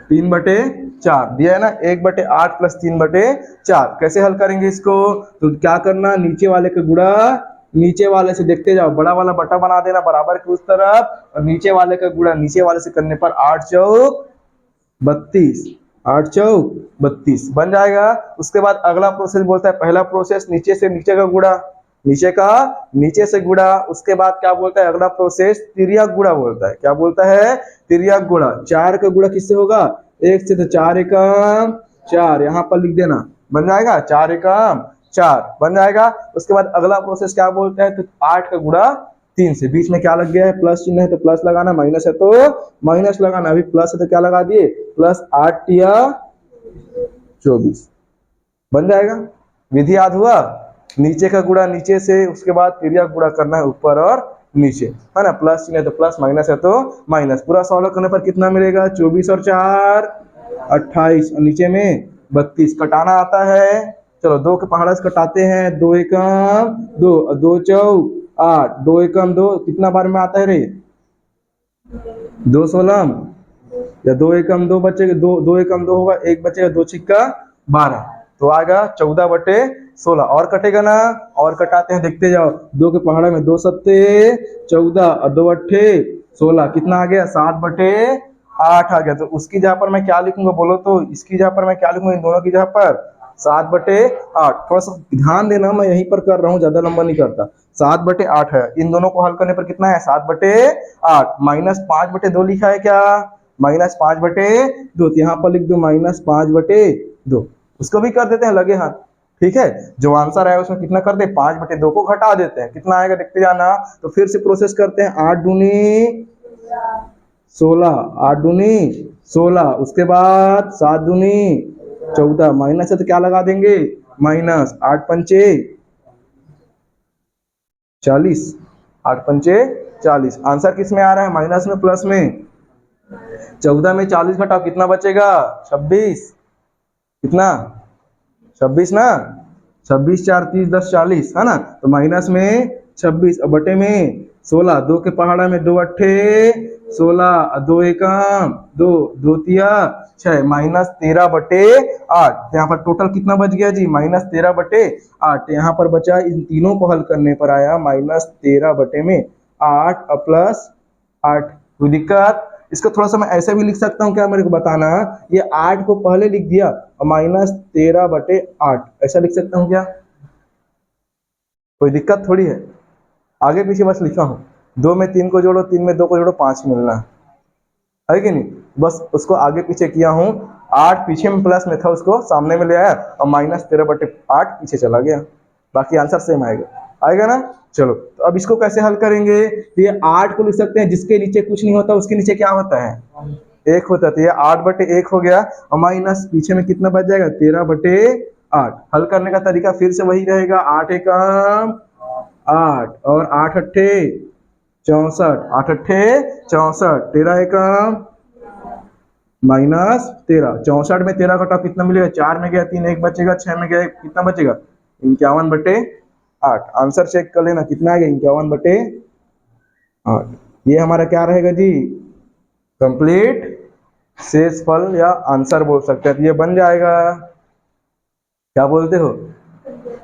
3/4 दिया है ना, 1/8 प्लस 3/4। कैसे हल करेंगे इसको, तो क्या करना, नीचे वाले का गुणा नीचे वाले से देखते जाओ, बड़ा वाला बटा बना देना बराबर के उस तरफ, और नीचे वाले का गुणा नीचे वाले से करने पर 8 चौक 32, 8 चौक 32 बन जाएगा। उसके बाद अगला प्रोसेस बोलता है, पहला प्रोसेस नीचे से नीचे का गुणा, नीचे का नीचे से गुणा। उसके बाद क्या बोलता है अगला प्रोसेस, तिर्यक गुणा बोलता है। क्या बोलता है, तिर्यक गुणा। 4 का गुणा किससे होगा, 1 से, तो 4 एकम 4, यहाँ पर लिख देना, बन जाएगा 4 एकम 4 बन जाएगा। उसके बाद अगला प्रोसेस क्या बोलते हैं, तो 8 का गुणा 3 से, बीच में क्या लग गया है, प्लस चिन्ह है तो प्लस लगाना, माइनस है तो माइनस लगाना। अभी प्लस है तो क्या लगा दिए, प्लस 8 या 24 बन जाएगा। विधि याद हुआ, नीचे का गुणा नीचे से, उसके बाद क्रिया गुणा करना है ऊपर और नीचे, है ना। प्लस चिन्ह है तो प्लस, माइनस है तो माइनस। पूरा सॉल्व करने पर कितना मिलेगा, 24 और 4 28, और नीचे में 32। कटाना आता है, चलो 2 के पहाड़ा से कटाते हैं, 2 एकम 2 और 2 चौक 8, 2 एकम 2 कितना बार में आता है रे, 2 सोलम, या 2 एकम 2 बचेगा, 2 एकम 2 होगा, 1 बचेगा, 2 छिक्का 12, तो आएगा 14/16। और कटेगा ना, और कटाते हैं, देखते जाओ, 2 के पहाड़ा में 2 सत्ते 14 और 2 अट्ठे 16, कितना आ गया, 7/8 आ गया। तो उसकी जगह पर मैं क्या लिखूंगा बोलो तो, इसकी जगह पर मैं क्या लिखूंगा, इन दोनों की जगह पर 7/8। थोड़ा सा ध्यान देना, मैं यहीं पर कर रहा हूँ, ज्यादा लंबा नहीं करता। 7/8 है, इन दोनों को हल करने पर कितना है, 7/8 माइनस 5/2 लिखा है क्या, -5/2, तो यहाँ पर लिख दो -5/2, उसको भी कर देते हैं लगे हाथ। ठीक है, जो आंसर है उसमें कितना कर दे, 5/2 को घटा देते हैं, कितना आएगा देखते जाना। तो फिर से प्रोसेस करते हैं, 8 दूनी 16, 8 दूनी 16, उसके बाद 7 दूनी 14, माइनस है तो क्या लगा देंगे, माइनस, 8 पंचे 40, 8 पंचे 40। आंसर किस में आ रहा है, माइनस में, प्लस में। 14 में 40 घटाओ कितना बचेगा, 26, कितना 26 ना, 26 4 30 10 40, है ना। तो माइनस में 26 और बटे में 16, 2 के पहाड़ा में 2 अट्ठे 16, 2 एकम 2, 2 तिया 6, -13/8। तो यहाँ पर टोटल कितना बच गया जी, -13/8। यहाँ पर बचा, इन तीनों को हल करने पर आया -13/8 और प्लस 8। कोई दिक्कत, इसको थोड़ा सा मैं ऐसे भी लिख सकता हूँ, क्या मेरे को बताना, ये 8 को पहले लिख दिया और -13/8 ऐसा लिख सकता हूँ क्या, कोई दिक्कत थोड़ी है, आगे पीछे बस लिखा हूँ। 2 में 3 को जोड़ो, 3 में 2 को जोड़ो, 5 मिलना है कि नहीं, बस उसको आगे पीछे किया हूँ। 8 पीछे में प्लस में था, उसको सामने में ले आया और -13/8 पीछे चला गया, बाकी आंसर सेम आएगा ना। चलो, तो अब इसको कैसे हल करेंगे, तो ये 8 को लिख सकते हैं, जिसके नीचे कुछ नहीं होता उसके नीचे क्या होता है, 1 होता है, तो ये 8/1 हो गया, और माइनस पीछे में कितना बच जाएगा, 13/8। हल करने का तरीका फिर से वही रहेगा, 8 एकम 8 और 8 अट्ठे 64, 8 अट्ठे 64, 13 एकम -13, 64 में 13 घटाओ कितना मिलेगा, 4 में गया 3, 1 बचेगा, 6 में गया कितना बचेगा, 51/8। आंसर चेक कर लेना कितना आ गया, 51/8। ये हमारा क्या रहेगा जी, कंप्लीट शेषफल या आंसर बोल सकते हैं। तो ये बन जाएगा, क्या बोलते हो,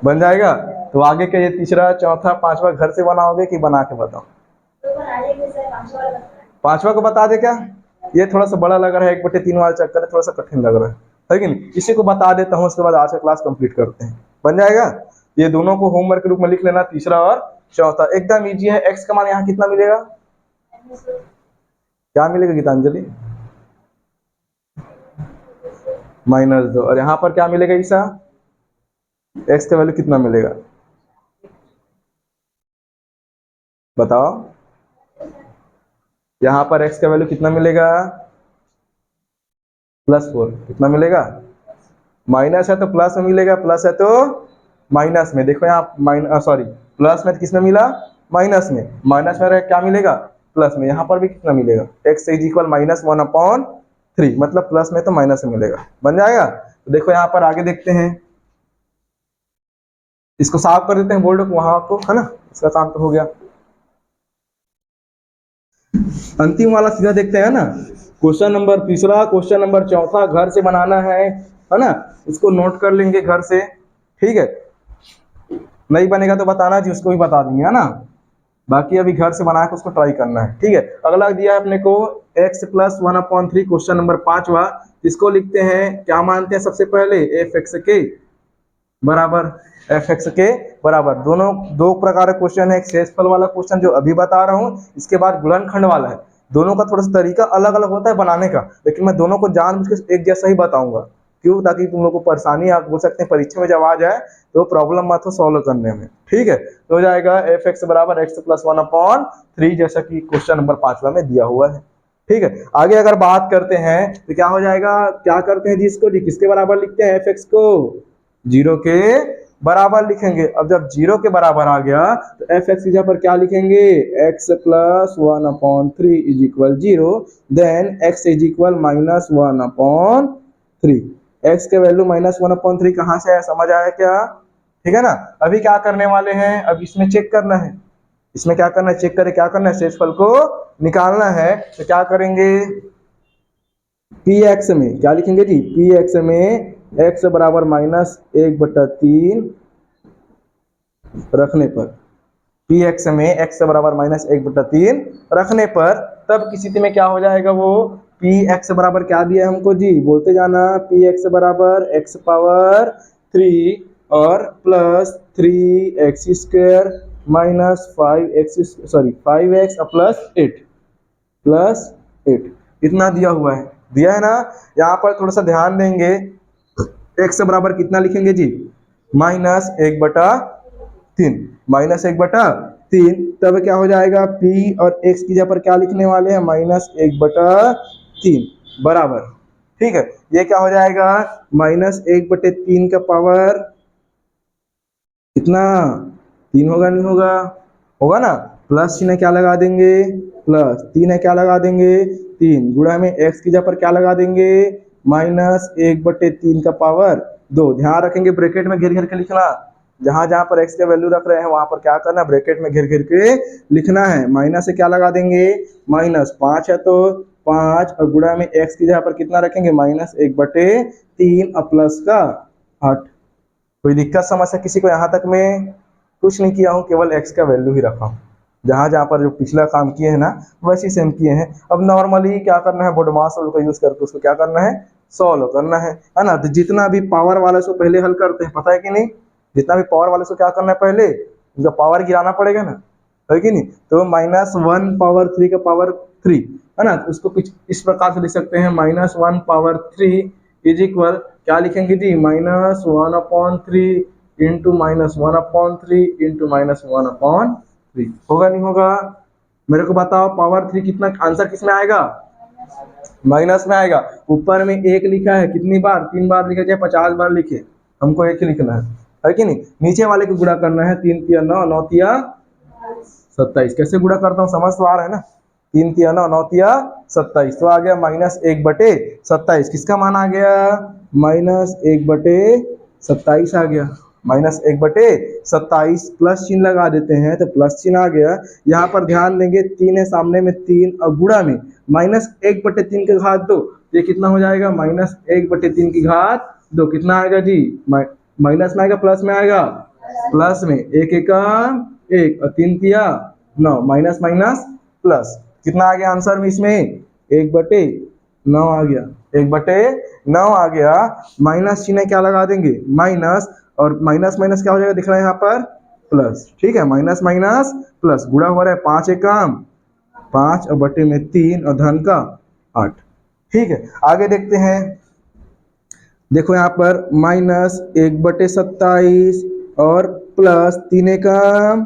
बन जाएगा। तो आगे के ये तीसरा चौथा पांचवा घर से बनाओगे कि बना के बताओ, पांचवा को बता दे क्या, ये थोड़ा सा बड़ा लग रहा है, 1/3 वाला चक्कर है, थोड़ा सा कठिन लग रहा है कि नहीं, इसी को बता देता हूँ, उसके बाद आज का क्लास कंप्लीट करते हैं, बन जाएगा। ये दोनों को होमवर्क के रूप में लिख लेना, तीसरा और चौथा एकदम इजी है। एक्स का मान यहाँ कितना मिलेगा, क्या मिलेगा गीतांजलि, -2, और यहाँ पर क्या मिलेगा ईसा, एक्स का वैल्यू कितना मिलेगा बताओ, यहाँ पर x का वैल्यू कितना मिलेगा, +4, कितना मिलेगा, माइनस है तो प्लस में मिलेगा, प्लस है तो माइनस में, देखो यहाँ सॉरी प्लस में किस में मिला, माइनस में, माइनस में क्या मिलेगा, प्लस में, यहाँ पर भी कितना मिलेगा, x इज इक्वल -1/3, मतलब प्लस में तो माइनस में मिलेगा, बन जाएगा। तो देखो यहाँ पर आगे देखते हैं, इसको साफ कर देते हैं बोर्ड को, वहां को, है ना, इसका काम तो हो गया। अंतिम वाला सीधा देखते हैं ना, क्वेश्चन नंबर तीसरा, क्वेश्चन नंबर चौथा घर से बनाना है ना, इसको नोट कर लेंगे घर से, ठीक है, नहीं बनेगा तो बताना जी, उसको भी बता देंगे, है ना, बाकी अभी घर से बना के उसको ट्राई करना है, ठीक है। अगला दिया है अपने को x + 1/3, क्वेश्चन नंबर 5वां, इसको लिखते हैं, क्या मानते हैं सबसे पहले, f(x) के बराबर f(x) के बराबर, दोनों दो प्रकार का क्वेश्चन है, एक शेषफल वाला क्वेश्चन जो अभी बता रहा हूँ, इसके बाद गुणनखंड वाला है, दोनों का थोड़ा सा तरीका अलग अलग होता है बनाने का, लेकिन मैं दोनों को जानबूझ के एक जैसा ही बताऊंगा, क्यों? ताकि तुम लोग को परेशानी, आप बोल सकते हैं परीक्षा में जब आ जाए तो प्रॉब्लम मत हो सॉल्व करने में, ठीक है। तो हो जाएगा एफ एक्स बराबर एक्स प्लस 1/3, जैसा कि क्वेश्चन नंबर 5 में दिया हुआ है, ठीक है। आगे अगर बात करते हैं तो क्या हो जाएगा, क्या करते हैं जी, इसको जी किसके बराबर लिखते हैं, एफ एक्स को 0 के बराबर लिखेंगे। अब जब 0 के बराबर आ गया तो एफ एक्स की जगह पर क्या लिखेंगे, x plus 1/3 is equal 0, then x is equal -1/3। x के वैल्यू -1/3 कहाँ से आया, समझ आया क्या? ठीक है ना। अभी क्या करने वाले हैं, अब इसमें चेक करना है, इसमें क्या करना है, चेक करें क्या करना है, शेषफल को निकालना है। तो क्या करेंगे, px में क्या लिखेंगे जी, px में x बराबर -1/3 रखने पर, px में x बराबर -1/3 रखने पर, तब की स्थिति में क्या हो जाएगा, वो px बराबर क्या दिया है हमको जी, बोलते जाना, px बराबर x पावर 3 और प्लस 3x² -5x प्लस 8 इतना दिया हुआ है, दिया है ना। यहाँ पर थोड़ा सा ध्यान देंगे, x बराबर कितना लिखेंगे जी, -1/3, तब क्या हो जाएगा, p और x की जगह पर क्या लिखने वाले हैं, -1/3 बराबर, ठीक है। ये क्या हो जाएगा, -1/3 का पावर कितना, 3 होगा, नहीं होगा, होगा ना। प्लस चिन्ह क्या लगा देंगे, प्लस 3 है, क्या लगा देंगे 3, गुणा में x की जगह पर क्या लगा देंगे, -1/3 का पावर 2। ध्यान रखेंगे ब्रैकेट में घेर घेर के लिखना, जहां जहां पर x के वैल्यू रख रहे हैं वहां पर क्या करना, ब्रैकेट में घेर घेर के लिखना है। माइनस से क्या लगा देंगे, -5 है तो 5, और गुणा में x की जगह पर कितना रखेंगे, -1/3 और प्लस का 8। कोई दिक्कत समस्या किसी को? यहाँ तक मैं कुछ नहीं किया हूँ, केवल x का वैल्यू ही रखा हूँ। जहाँ जहाँ पर जो पिछला काम किए हैं ना वैसे सेम किए हैं। अब नॉर्मली क्या करना है, बोडमास रूल का यूज करके उसको क्या करना है, सॉल्व करना है ना। तो जितना भी पावर वाले से पहले हल करते हैं, पता है कि नहीं, जितना भी पावर वाले से क्या करना है, पहले उनका पावर गिराना पड़ेगा ना, है कि नहीं। तो -1/3 का पावर 3 है ना, तो उसको कुछ इस प्रकार से लिख सकते हैं, -1/3 इज इक्वल क्या लिखेंगे जी, -1/3 इंटू -1/3 इंटू -1/3। होगा नहीं होगा, मेरे को बताओ, पावर 3 कितना, आंसर किस में आएगा, माइनस में आएगा। ऊपर में 1 लिखा है, कितनी बार, 3 बार लिखे, चाहे 50 बार लिखे, हमको 1 ही लिखना है कि नहीं। नीचे वाले को गुणा करना है, 3 तिया 9, 9 तिया 27। कैसे गुणा करता हूँ समझ तो आ रहा है ना, 3 तिया 9, 9 तिया 27, तो आ गया -1/27। किसका मान आ गया, -1/27 आ गया, -1/27। प्लस चिन्ह लगा देते हैं तो प्लस चिन्ह आ गया। यहाँ पर ध्यान देंगे, 3 है सामने में, 3 और गुणा में -1/3 की घात 2, ये कितना हो जाएगा, -1/3 की घात 2 कितना आएगा जी, माइनस में आएगा प्लस में आएगा, प्लस में 1 एकम 1 और 3 तिया 9, माइनस माइनस प्लस, कितना आ गया आंसर में, इसमें 1/9 आ गया, 1/9 आ गया। माइनस चिन्ह क्या लगा देंगे, माइनस, और माइनस माइनस क्या हो जाएगा, दिख रहा है यहाँ पर प्लस, ठीक है, माइनस माइनस प्लस, गुणा हो रहा है 5 एकम 5 और बटे में 3 और धन का 8, ठीक है। आगे देखते हैं, देखो यहाँ पर -1/27 और प्लस 3 एकम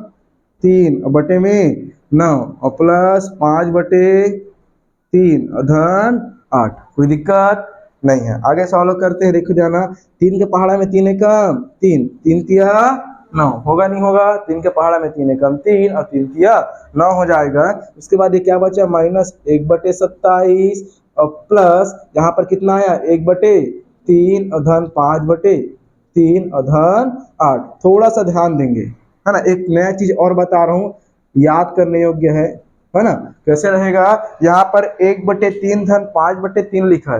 3 और बटे में 9 और प्लस 5/3 और धन 8। कोई दिक्कत नहीं है, आगे सॉल्व करते हैं। देखो जाना, 3 के पहाड़ा में 3 एकम 3, 3 तिया 9, होगा नहीं होगा, 3 के पहाड़ा में 3 एकम 3 और 3 तिया 9 हो जाएगा। उसके बाद ये क्या बचा, -1/27 और प्लस यहाँ पर कितना आया, 1/3 और धन 5/3 और धन 8। थोड़ा सा ध्यान देंगे, है ना, एक नया चीज और बता रहा हूँ, याद करने योग्य है ना। कैसे रहेगा, यहाँ पर 1/3 धन 5/3 लिखा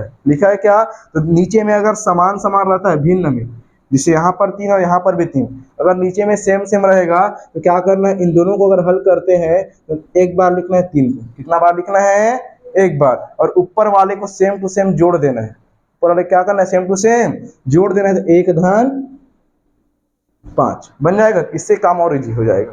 है क्या, तो नीचे में अगर समान समान रहता है भिन्न में, जिसे यहाँ पर 3 और यहाँ पर भी 3, अगर नीचे में सेम सेम रहेगा तो क्या करना है, इन दोनों को अगर हल करते हैं तो एक बार लिखना है 3 को, कितना बार लिखना है, एक बार, और ऊपर वाले को सेम टू सेम जोड़ देना है, ऊपर वाले क्या करना है, सेम टू सेम जोड़ देना है, तो 1 धन 5 बन जाएगा। इससे काम और इजी हो जाएगा।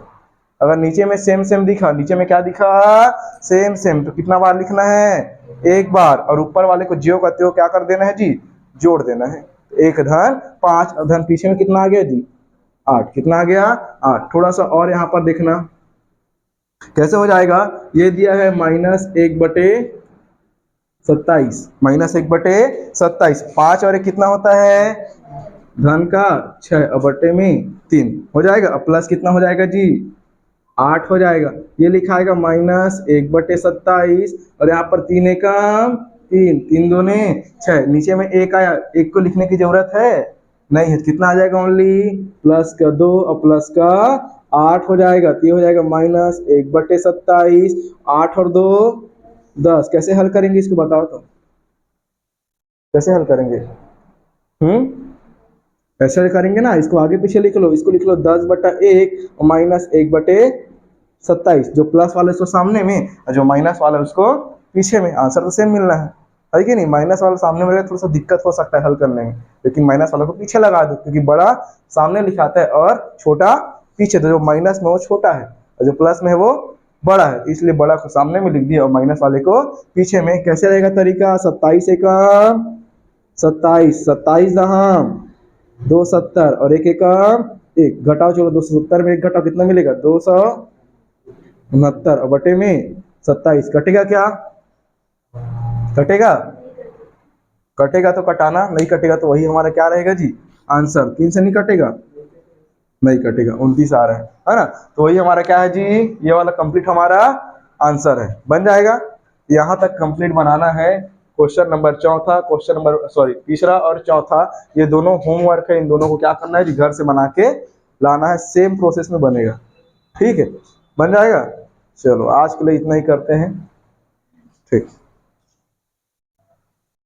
अगर नीचे में सेम सेम दिखा, नीचे में क्या दिखा, सेम सेम, तो कितना बार लिखना है, एक बार, और ऊपर वाले को ज्यो का त्यों क्या कर देना है जी, जोड़ देना है। 1 धन 5 धन पीछे में कितना आ गया जी 8, कितना आ गया 8। थोड़ा सा और यहाँ पर देखना कैसे हो जाएगा, ये दिया है -1/27, -1/27, 5 और 1 कितना होता है धन का 6 और बटे में 3 हो जाएगा, अब प्लस कितना हो जाएगा जी 8 हो जाएगा। ये लिखा आएगा -1/27 और यहाँ पर 3 एकम 3, 3 दूने 6, नीचे में 1 आया, 1 को लिखने की जरूरत है नहीं है, कितना आ जाएगा ओनली प्लस का 2 और प्लस का 8 हो जाएगा। तो ये हो जाएगा -1/27, 8 और 2 10। कैसे हल करेंगे इसको बताओ तो, कैसे हल करेंगे? ऐसे करेंगे ना, इसको आगे पीछे लिख लो, इसको लिख लो 10/1 और -1/27, जो प्लस वाला उसको सामने में और जो माइनस वाला उसको पीछे में, आंसर तो सेम मिलना है कि नहीं? माइनस वाला सामने में थोड़ा सा दिक्कत हो सकता है हल करने में, लेकिन माइनस वाला को पीछे लगा दो, क्योंकि बड़ा सामने लिखाता है और छोटा पीछे, तो जो माइनस में वो छोटा है और जो प्लस में है वो बड़ा है, इसलिए बड़ा को सामने में लिख दिया और माइनस वाले को पीछे में। कैसे रहेगा तरीका? 27 एकम 27, 27 दहम 270 और 1 एकम 1, घटाओ, चलो 270 में 1 घटाओ, कितना मिलेगा 269 और बटे में 27, कटेगा क्या? कटेगा? कटेगा तो कटाना, नहीं कटेगा तो वही हमारा क्या रहेगा जी आंसर। 3 से नहीं कटेगा, नहीं कटेगा, 29 आ रहा है ना? तो वही हमारा क्या है जी, ये वाला कंप्लीट हमारा आंसर है, बन जाएगा। यहाँ तक कंप्लीट बनाना है। क्वेश्चन नंबर चौथा, क्वेश्चन नंबर सॉरी तीसरा और चौथा, ये दोनों होमवर्क है, इन दोनों को क्या करना है जी घर से बना के लाना है, सेम प्रोसेस में बनेगा, ठीक है, बन जाएगा। चलो आज के लिए इतना ही करते हैं, ठीक।